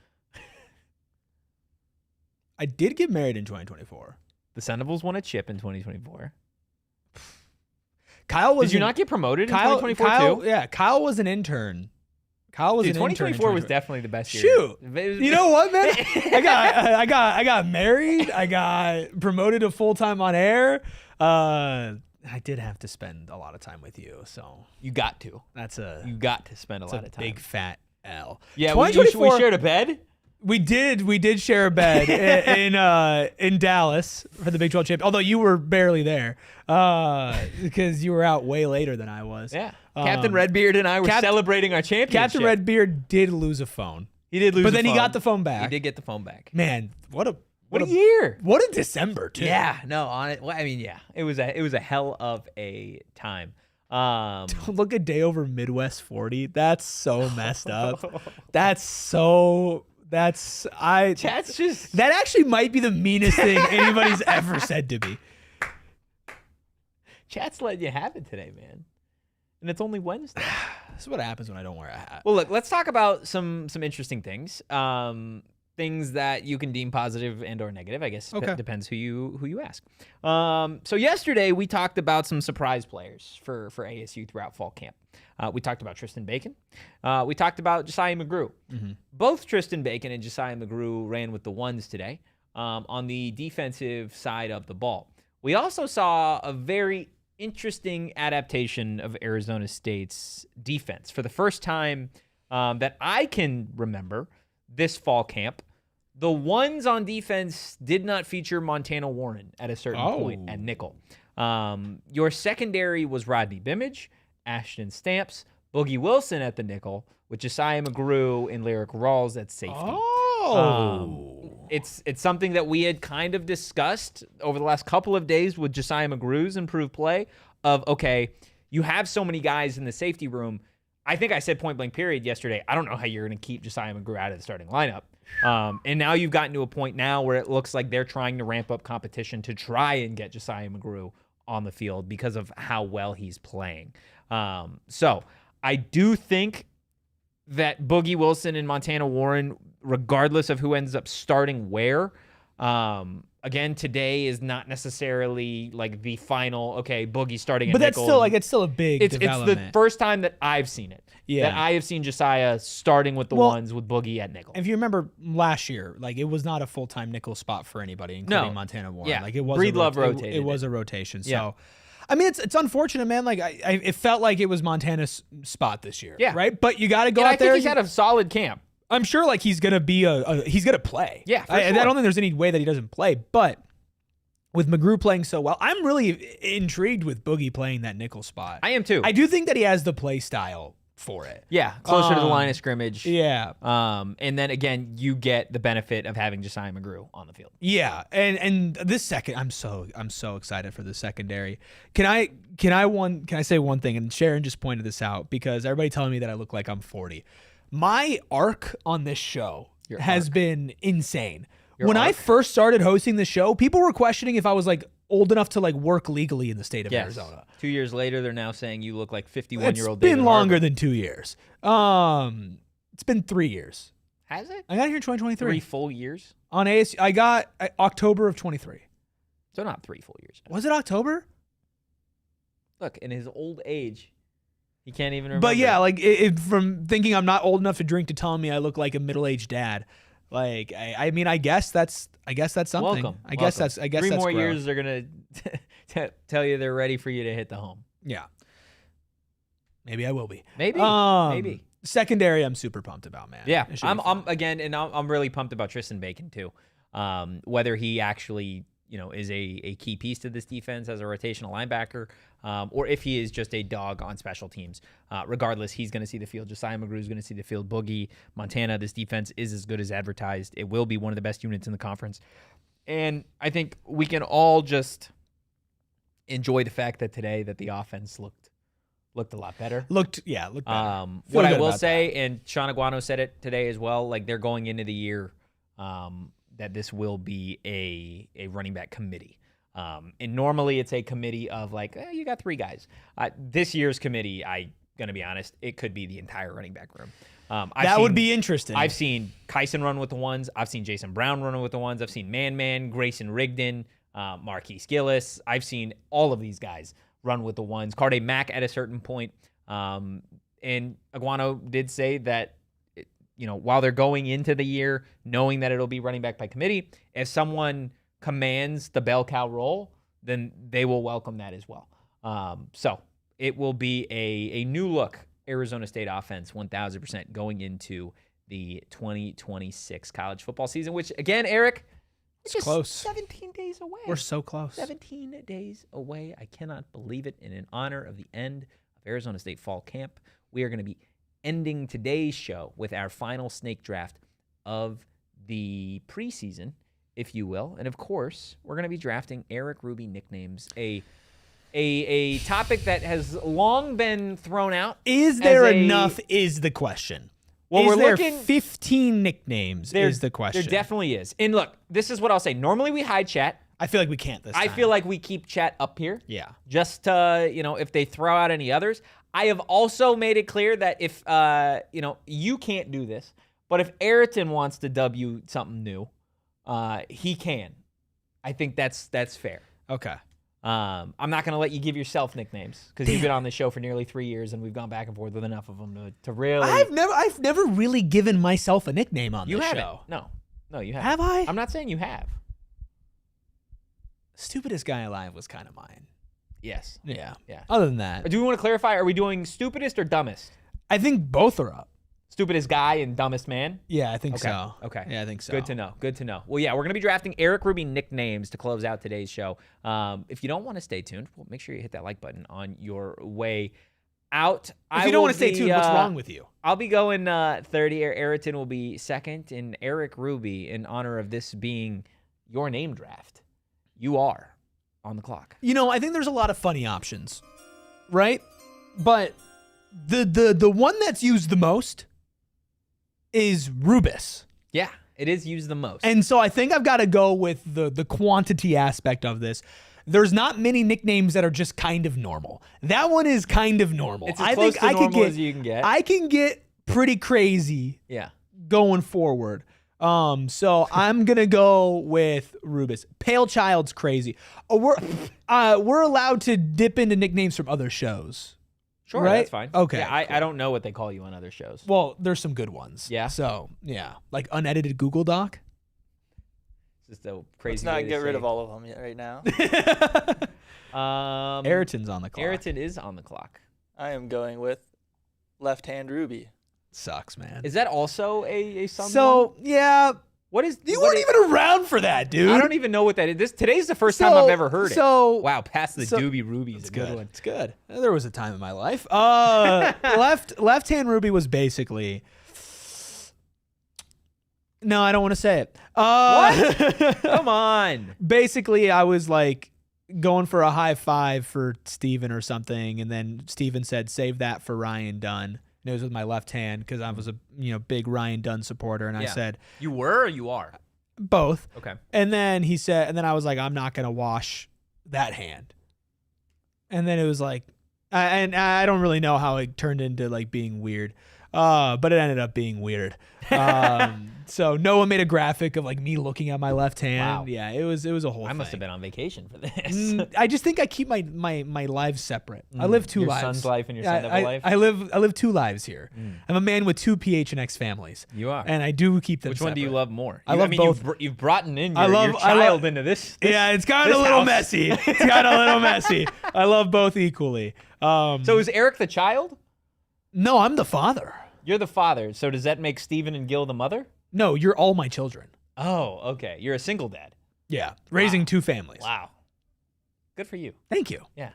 I did get married in 2024. The Sun Devils won a chip in 2024. Kyle was... Did you not get promoted in 2024 too? Yeah, Kyle was an intern. Kyle was Dude, an intern. 2024 was definitely the best year. Shoot. You know what, man? I got married. I got promoted to full-time on air. I did have to spend a lot of time with you, so You got to. you got to spend a lot of time. Big fat L. Yeah, we shared a bed. We did share a bed in Dallas for the Big 12 chip. Although you were barely there because you were out way later than I was. Yeah, Captain Redbeard and I were celebrating our championship. Captain Redbeard did lose a phone. He did lose, but then he got the phone back. He did get the phone back. Man, what a year! What a December too. Yeah, no, on it. Well, I mean, yeah, it was a hell of a time. Don't look a day over Midwest 40. That's so messed up. Chat's just... That actually might be the meanest thing anybody's ever said to me. Chat's letting you have it today, man. And it's only Wednesday. This is what happens when I don't wear a hat. Well, look, let's talk about some interesting things. Things that you can deem positive and or negative. I guess it depends who you ask. So yesterday we talked about some surprise players for ASU throughout fall camp. We talked about Tristan Bacon. We talked about Josiah McGrew. Mm-hmm. Both Tristan Bacon and Josiah McGrew ran with the ones today on the defensive side of the ball. We also saw a very interesting adaptation of Arizona State's defense. For the first time that I can remember this fall camp, the ones on defense did not feature Montana Warren at a certain point at nickel. Your secondary was Rodney Bimage, Ashton Stamps, Boogie Wilson at the nickel, with Josiah McGrew and Lyric Rawls at safety. It's something that we had kind of discussed over the last couple of days with Josiah McGrew's improved play of, okay, you have so many guys in the safety room. I think I said point blank period yesterday, I don't know how you're going to keep Josiah McGrew out of the starting lineup. And now you've gotten to a point now where it looks like they're trying to ramp up competition to try and get Josiah McGrew on the field because of how well he's playing. So I do think that Boogie Wilson and Montana Warren, regardless of who ends up starting where, again, today is not necessarily like the final, okay, Boogie starting at but nickel. But it's still a big development. It's the first time that I've seen it. Yeah. That I have seen Josiah starting with the ones with Boogie at nickel. If you remember last year, like it was not a full-time nickel spot for anybody, including Montana Warren. Yeah. Like it was Breedlove rotated. It was a rotation. So I mean, it's unfortunate, man. Like it felt like it was Montana's spot this year. Yeah. Right? But you gotta go out there. I think he's had a solid camp. I'm sure like he's gonna be he's gonna play. Yeah, for sure. I don't think there's any way that he doesn't play, but with McGrew playing so well, I'm really intrigued with Boogie playing that nickel spot. I am too. I do think that he has the play style for it. Yeah, closer to the line of scrimmage. Yeah. And then again, you get the benefit of having Josiah McGrew on the field. Yeah, and this second, I'm so excited for the secondary. Can I say one thing? And Sharon just pointed this out because everybody telling me that I look like I'm 40. My arc on this show has been insane. When I first started hosting the show, people were questioning if I was like old enough to like work legally in the state of Arizona. 2 years later, they're now saying you look like 51-year-old. It's been longer than 2 years. It's been 3 years. Has it? I got here in 2023. 3 full years? On ASU, I got October of 23. So not 3 full years. Was it October? Look, in his old age, he can't even remember. But yeah, like from thinking I'm not old enough to drink to telling me I look like a middle-aged dad. Like I mean, I guess that's something. Welcome. I guess 3 that's more growth. years they're gonna tell you they're ready for you to hit the home. Yeah. Maybe I will be. Maybe. Secondary, I'm super pumped about, man. Yeah, I'm really pumped about Tristan Bacon too. Whether he actually is a key piece to this defense as a rotational linebacker, or if he is just a dog on special teams. Regardless, he's going to see the field. Josiah McGrew is going to see the field. Boogie, Montana, this defense is as good as advertised. It will be one of the best units in the conference. And I think we can all just enjoy the fact that today that the offense looked a lot better. Looked better. What I will say, and Sean Aguano said it today as well, like they're going into the year that this will be a running back committee. And normally it's a committee of like, you got 3 guys. This year's committee, I'm going to be honest, it could be the entire running back room. That would be interesting. I've seen Kyson run with the ones. I've seen Jason Brown run with the ones. I've seen Man, Grayson Rigdon, Marquise Gillis. I've seen all of these guys run with the ones. Carde Mack at a certain point. And Aguano did say that, while they're going into the year knowing that it'll be running back by committee, if someone commands the bell cow role, then they will welcome that as well. So it will be a new look Arizona State offense 1,000% going into the 2026 college football season, which again, Erik, it's just close. 17 days away. We're so close. 17 days away. I cannot believe it. And in honor of the end of Arizona State fall camp, we are going to be ending today's show with our final snake draft of the preseason, if you will. And of course, we're going to be drafting Erik Ruby nicknames, a topic that has long been thrown out. Is there enough is the question. Well, we're looking 15 nicknames is the question. There definitely is. And look, this is what I'll say. Normally we hide chat. I feel like we can't this time. I feel like we keep chat up here. Yeah. Just to, if they throw out any others. I have also made it clear that if, you can't do this, but if Aryton wants to dub something new, he can. I think that's fair. Okay. I'm not going to let you give yourself nicknames because you've been on the show for nearly 3 years and we've gone back and forth with enough of them to really. I've never really given myself a nickname on this show. No, you haven't. Have I? I'm not saying you have. Stupidest guy alive was kind of mine. Yes. Yeah. Yeah. Other than that. Do we want to clarify? Are we doing stupidest or dumbest? I think both are up. Stupidest guy and dumbest man? Yeah, I think so. Okay. Yeah, I think so. Good to know. Well, yeah, we're going to be drafting Erik Ruby nicknames to close out today's show. If you don't want to stay tuned, well, make sure you hit that like button on your way out. If you don't want to stay tuned, what's wrong with you? I'll be going 30. Aryton will be second. And Erik Ruby, in honor of this being your name draft, you are on the clock. I think there's a lot of funny options, right? But the one that's used the most is Rubus. Yeah, it is used the most. And so I think I've got to go with the quantity aspect of this. There's not many nicknames that are just kind of normal. That one is kind of normal. It's as close to normal as you can get. I can get pretty crazy going forward. So I'm going to go with Rubus. Pale Child's crazy. We're allowed to dip into nicknames from other shows. Sure, right? That's fine. Okay. Yeah, cool. I don't know what they call you on other shows. Well, there's some good ones. Yeah. So, yeah. Like unedited Google Doc. It's just a crazy Let's not get rid of all of them right now. Aryton's on the clock. Aryton is on the clock. I am going with Left Hand Ruby. Sucks, man. Is that also a Sun So, one? yeah. What is you weren't even around for that, dude? I don't even know what that is. Today's the first time I've ever heard it. Wow, Pass the Doobie Ruby is a good one. It's good. There was a time in my life. Left-hand Ruby was basically. No, I don't want to say it. What? Come on. Basically, I was like going for a high five for Steven or something, and then Steven said, "Save that for Ryan Dunn." And it was with my left hand because I was a big Ryan Dunn supporter, and I said, "You were or you are?" Both. Okay. And then he said, and then I was like, "I'm not gonna wash that hand." And then it was like, and I don't really know how it turned into like being weird. But it ended up being weird. So Noah made a graphic of like me looking at my left hand. Wow. Yeah, it was a whole thing. I must have been on vacation for this. I just think I keep my lives separate. I live two lives. Your son's life and your Sun Devil life? I live two lives here. I'm a man with two PHNX families. You are. And I do keep them Which separate. one do you love more? I love both. You've brought in your child into this. Yeah, it's gotten a little messy. It's gotten a little messy. I love both equally. So is Erik the child? No, I'm the father. You're the father, so does that make Steven and Gil the mother? No, you're all my children. Oh, okay. You're a single dad. Yeah, raising two families. Wow. Good for you. Thank you. Yeah.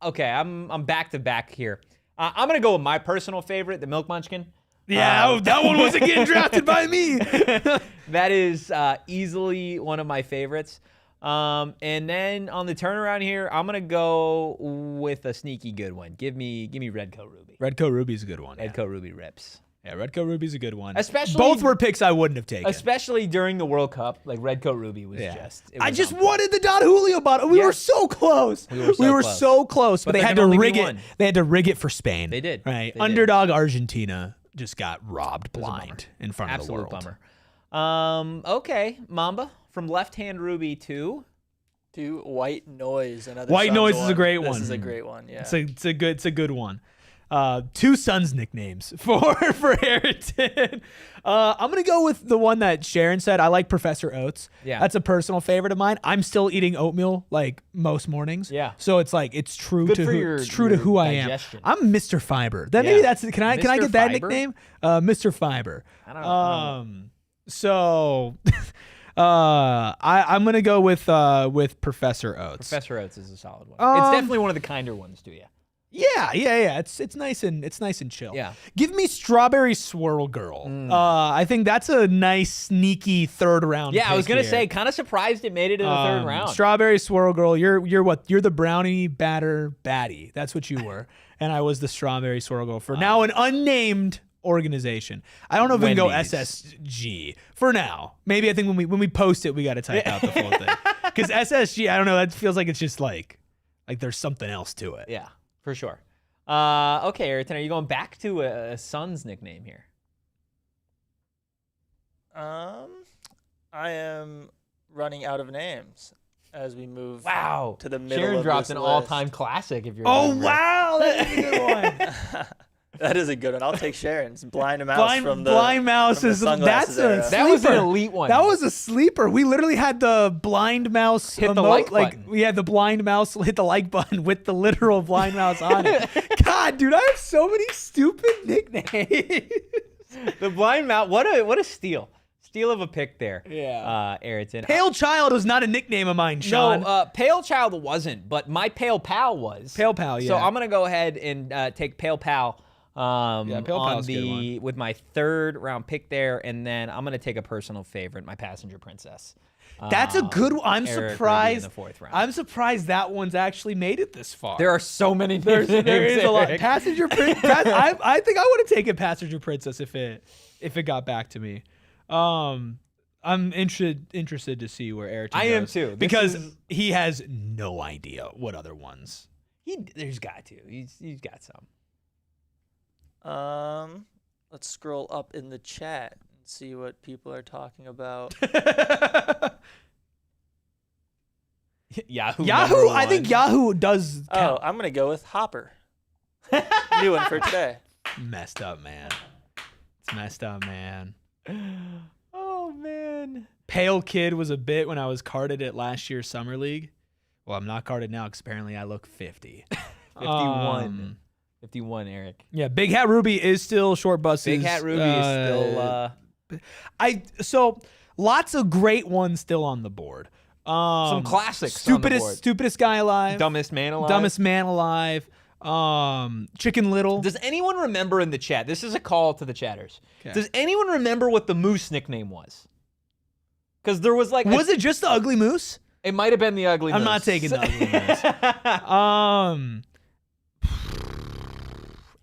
Okay, I'm back to back here. I'm gonna go with my personal favorite, the Milk Munchkin. Yeah, that one wasn't getting drafted by me. That is easily one of my favorites. And then on the turnaround here, I'm gonna go with a sneaky good one. Give me Redco Ruby. Redco Ruby's a good one. Redco Ruby rips. Yeah, Redco Ruby's a good one. Especially both were picks I wouldn't have taken. Especially during the World Cup, like Redco Ruby was I just wanted the Don Julio bottle. We were so close. We were so close, but they had to rig it. They had to rig it for Spain. They did. Right. Underdog Argentina just got robbed blind in front of the world. Absolute bummer. Okay, Mamba from Left Hand Ruby to White Noise. Another White Noise one. is a great one. This is a great one. Yeah. It's a good one. Two Suns nicknames for Aryton. I'm gonna go with the one that Sharon said. I like Professor Oats. Yeah, that's a personal favorite of mine. I'm still eating oatmeal like most mornings. Yeah, so it's like it's true to who I am. I'm Mr. Fiber. Maybe that's can I get that nickname? Mr. Fiber. I don't know. So. I'm gonna go with Professor Oats. Professor Oats is a solid one. It's definitely one of the kinder ones to you. Yeah. It's nice and chill. Yeah. Give me Strawberry Swirl Girl. I think that's a nice sneaky third round. Yeah, I was gonna say, kind of surprised it made it in the third round. Strawberry Swirl Girl. You're what? You're the brownie batter baddie. That's what you were, and I was the Strawberry Swirl Girl for now an unnamed organization. I don't know if we can go SSG for now. Maybe I think when we post it, we got to type out the full thing because SSG. I don't know. That feels like it's just like there's something else to it. Yeah, for sure. Okay, Aryton, are you going back to a Suns nickname here? I am running out of names as we move. To the middle. Sharon of dropped this an list. all-time classic. If you're wow, that's a good one. That is a good one. I'll take Sharon's Blind Mouse from the Blind Mouse is that's a sleeper. That was an elite one. That was a sleeper. We literally had the Blind Mouse hit the like button. We had the Blind Mouse hit the like button with the literal Blind Mouse on it. God, dude, I have so many stupid nicknames. The Blind Mouse. What a steal. Steal of a pick there. Yeah. Aryton. Pale Child was not a nickname of mine, Sean. No, Pale Child wasn't, but my Pale Pal was. Pale Pal, yeah. So I'm gonna go ahead and take Pale Pal. Pale Pal's with my third round pick there, and then I'm gonna take a personal favorite, my Passenger Princess. That's a good one. I'm Erik surprised. in the fourth round. I'm surprised that one's actually made it this far. There are so many. There is a lot. Passenger Princess. I think I would have taken Passenger Princess if it got back to me. I'm interested to see where Aryton goes. I am too, because he has no idea what other ones. There's got to. He's got some. Let's scroll up in the chat and see what people are talking about. Yahoo. I think Yahoo does count. I'm gonna go with Hopper. New one for today. Messed up, man. It's messed up, man. Oh man. Pale Kid was a bit when I was carded at last year's Summer League. Well, I'm not carded now because apparently I look 50. 51, Erik. Yeah, Big Hat Ruby is still short buses. Big Hat Ruby is still So lots of great ones still on the board. Some classics on the board. Stupidest guy alive. Dumbest man alive. Dumbest man alive. Chicken Little. Does anyone remember in the chat? This is a call to the chatters. Okay. Does anyone remember what the Moose nickname was? Because there was like... Was it just the Ugly Moose? It might have been the Ugly Moose. I'm not taking the Ugly Moose.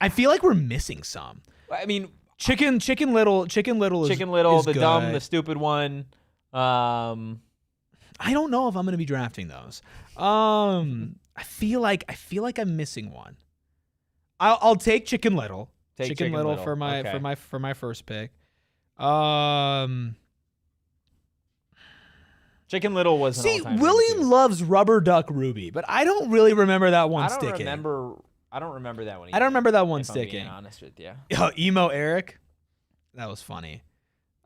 I feel like we're missing some. I mean... Chicken Little is the good. dumb, the stupid one. I don't know if I'm going to be drafting those. I feel like I'm missing one. I'll take Chicken Little. Chicken Little for my first pick. Chicken Little was an all-time William loves Rubber Duck Ruby, but I don't really remember that one I sticking. I don't remember that one either. I don't remember that one if sticking. I'm being honest with you. Oh, Emo Erik. That was funny.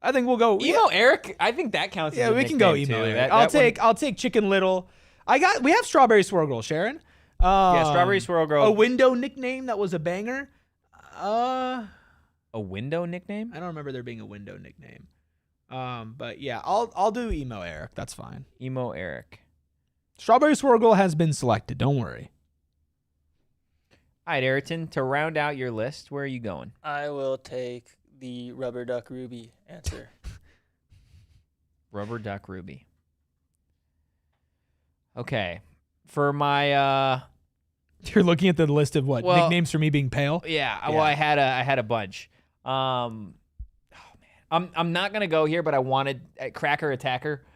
I think we'll go Emo Erik. I think that counts. Yeah, as a we can go Emo Erik. I'll take Chicken Little. We have Strawberry Swirl Girl, Sharon. Strawberry Swirl Girl. A window nickname that was a banger. A window nickname? I don't remember there being a window nickname. But yeah, I'll do Emo Erik. That's fine. Emo Erik. Strawberry Swirl Girl has been selected. Don't worry. All right, Aryton, to round out your list, where are you going? I will take the Rubber Duck Ruby answer. Rubber Duck Ruby. Okay. For my You're looking at the list of what? Nicknames for me being pale? Yeah. Well, I had a bunch. Oh man. I'm not gonna go here, but I wanted Cracker Attacker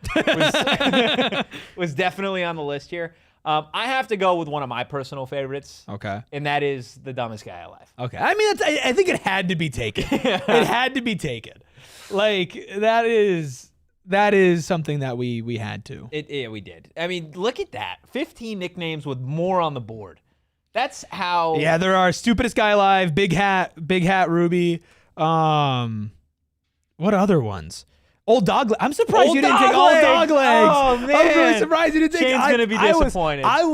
was definitely on the list here. I have to go with one of my personal favorites. Okay. And that is the dumbest guy alive. Okay. I mean, I think it had to be taken. It had to be taken. Like that is something that we had to. Yeah, we did. I mean, look at that. 15 nicknames with more on the board. That's how. Yeah, there are Stupidest Guy Alive, Big Hat Ruby. What other ones? Old Dog. I'm surprised you didn't take Old Dog Legs. Oh man, I'm really surprised you didn't take. Shane's gonna be disappointed. I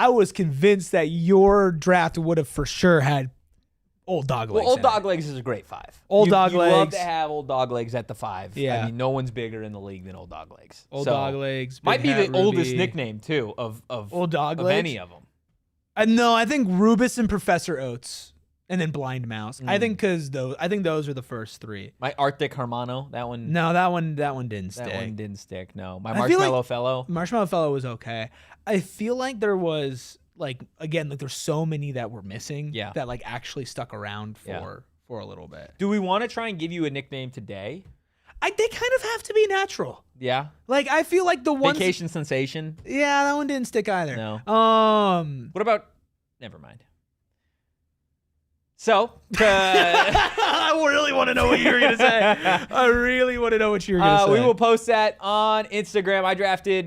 was convinced that your draft would have for sure had Old Dog Legs. Well, Old Dog Legs is a great 5. Old Dog you Legs. love to have Old Dog Legs at the 5. Yeah. I mean, no one's bigger in the league than Old Dog Legs. Old Dog Legs. Might be the Ruby. oldest nickname too of Old Dog of Legs. any of them. No, I think Rubus and Professor Oats, and then Blind Mouse. I think those are the first 3. My Arctic Hermano, that one. No, that one didn't stick. That one didn't stick. No, my I feel Marshmallow Fellow. Marshmallow Fellow was okay. I feel like there was there's so many that were missing. Yeah. That actually stuck around for a little bit. Do we want to try and give you a nickname today? They kind of have to be natural. Yeah. I feel like the one Vacation Sensation. Yeah, that one didn't stick either. No. What about? Never mind. So, I really want to know what you were gonna say. I really want to know what you were gonna say. We will post that on Instagram. I drafted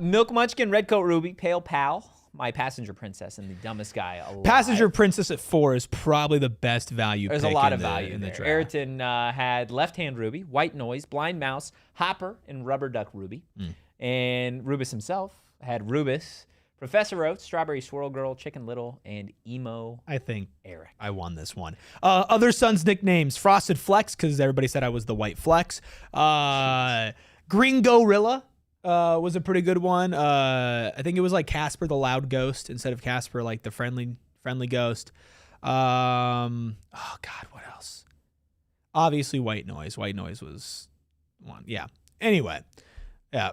Milk Munchkin, Red Coat Ruby, Pale Pal, my Passenger Princess, and the dumbest guy alive. Passenger Princess at 4 is probably the best value. There's pick a lot in of value in the there. draft. Aryton had Left Hand Ruby, White Noise, Blind Mouse, Hopper, and Rubber Duck Ruby. And Rubus himself had Rubus, Professor Oats, Strawberry Swirl Girl, Chicken Little, and Emo. I think Erik. I won this one. Other sons' nicknames: Frosted Flex, because everybody said I was the White Flex. Green Gorilla was a pretty good one. I think it was Casper the Loud Ghost instead of Casper the friendly ghost. Oh God, what else? Obviously, White Noise. White Noise was one. Yeah. Anyway, yeah.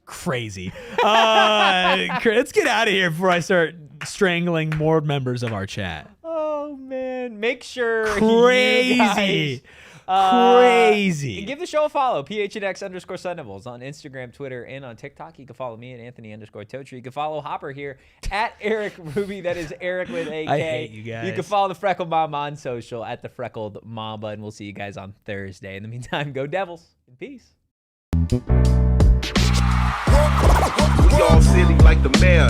Crazy. Let's get out of here before I start strangling more members of our chat. Oh man, make sure crazy. Crazy. Give the show a follow. PHNX _Sun Devils on Instagram, Twitter, and on TikTok. You can follow me at Anthony _Totri. You can follow Hopper here at Erik Ruby. That is Erik with AK. I hate you guys. You can follow the Freckled Mamba on social at the Freckled Mamba, and we'll see you guys on Thursday. In the meantime, go Devils and peace. We all silly like the mayor.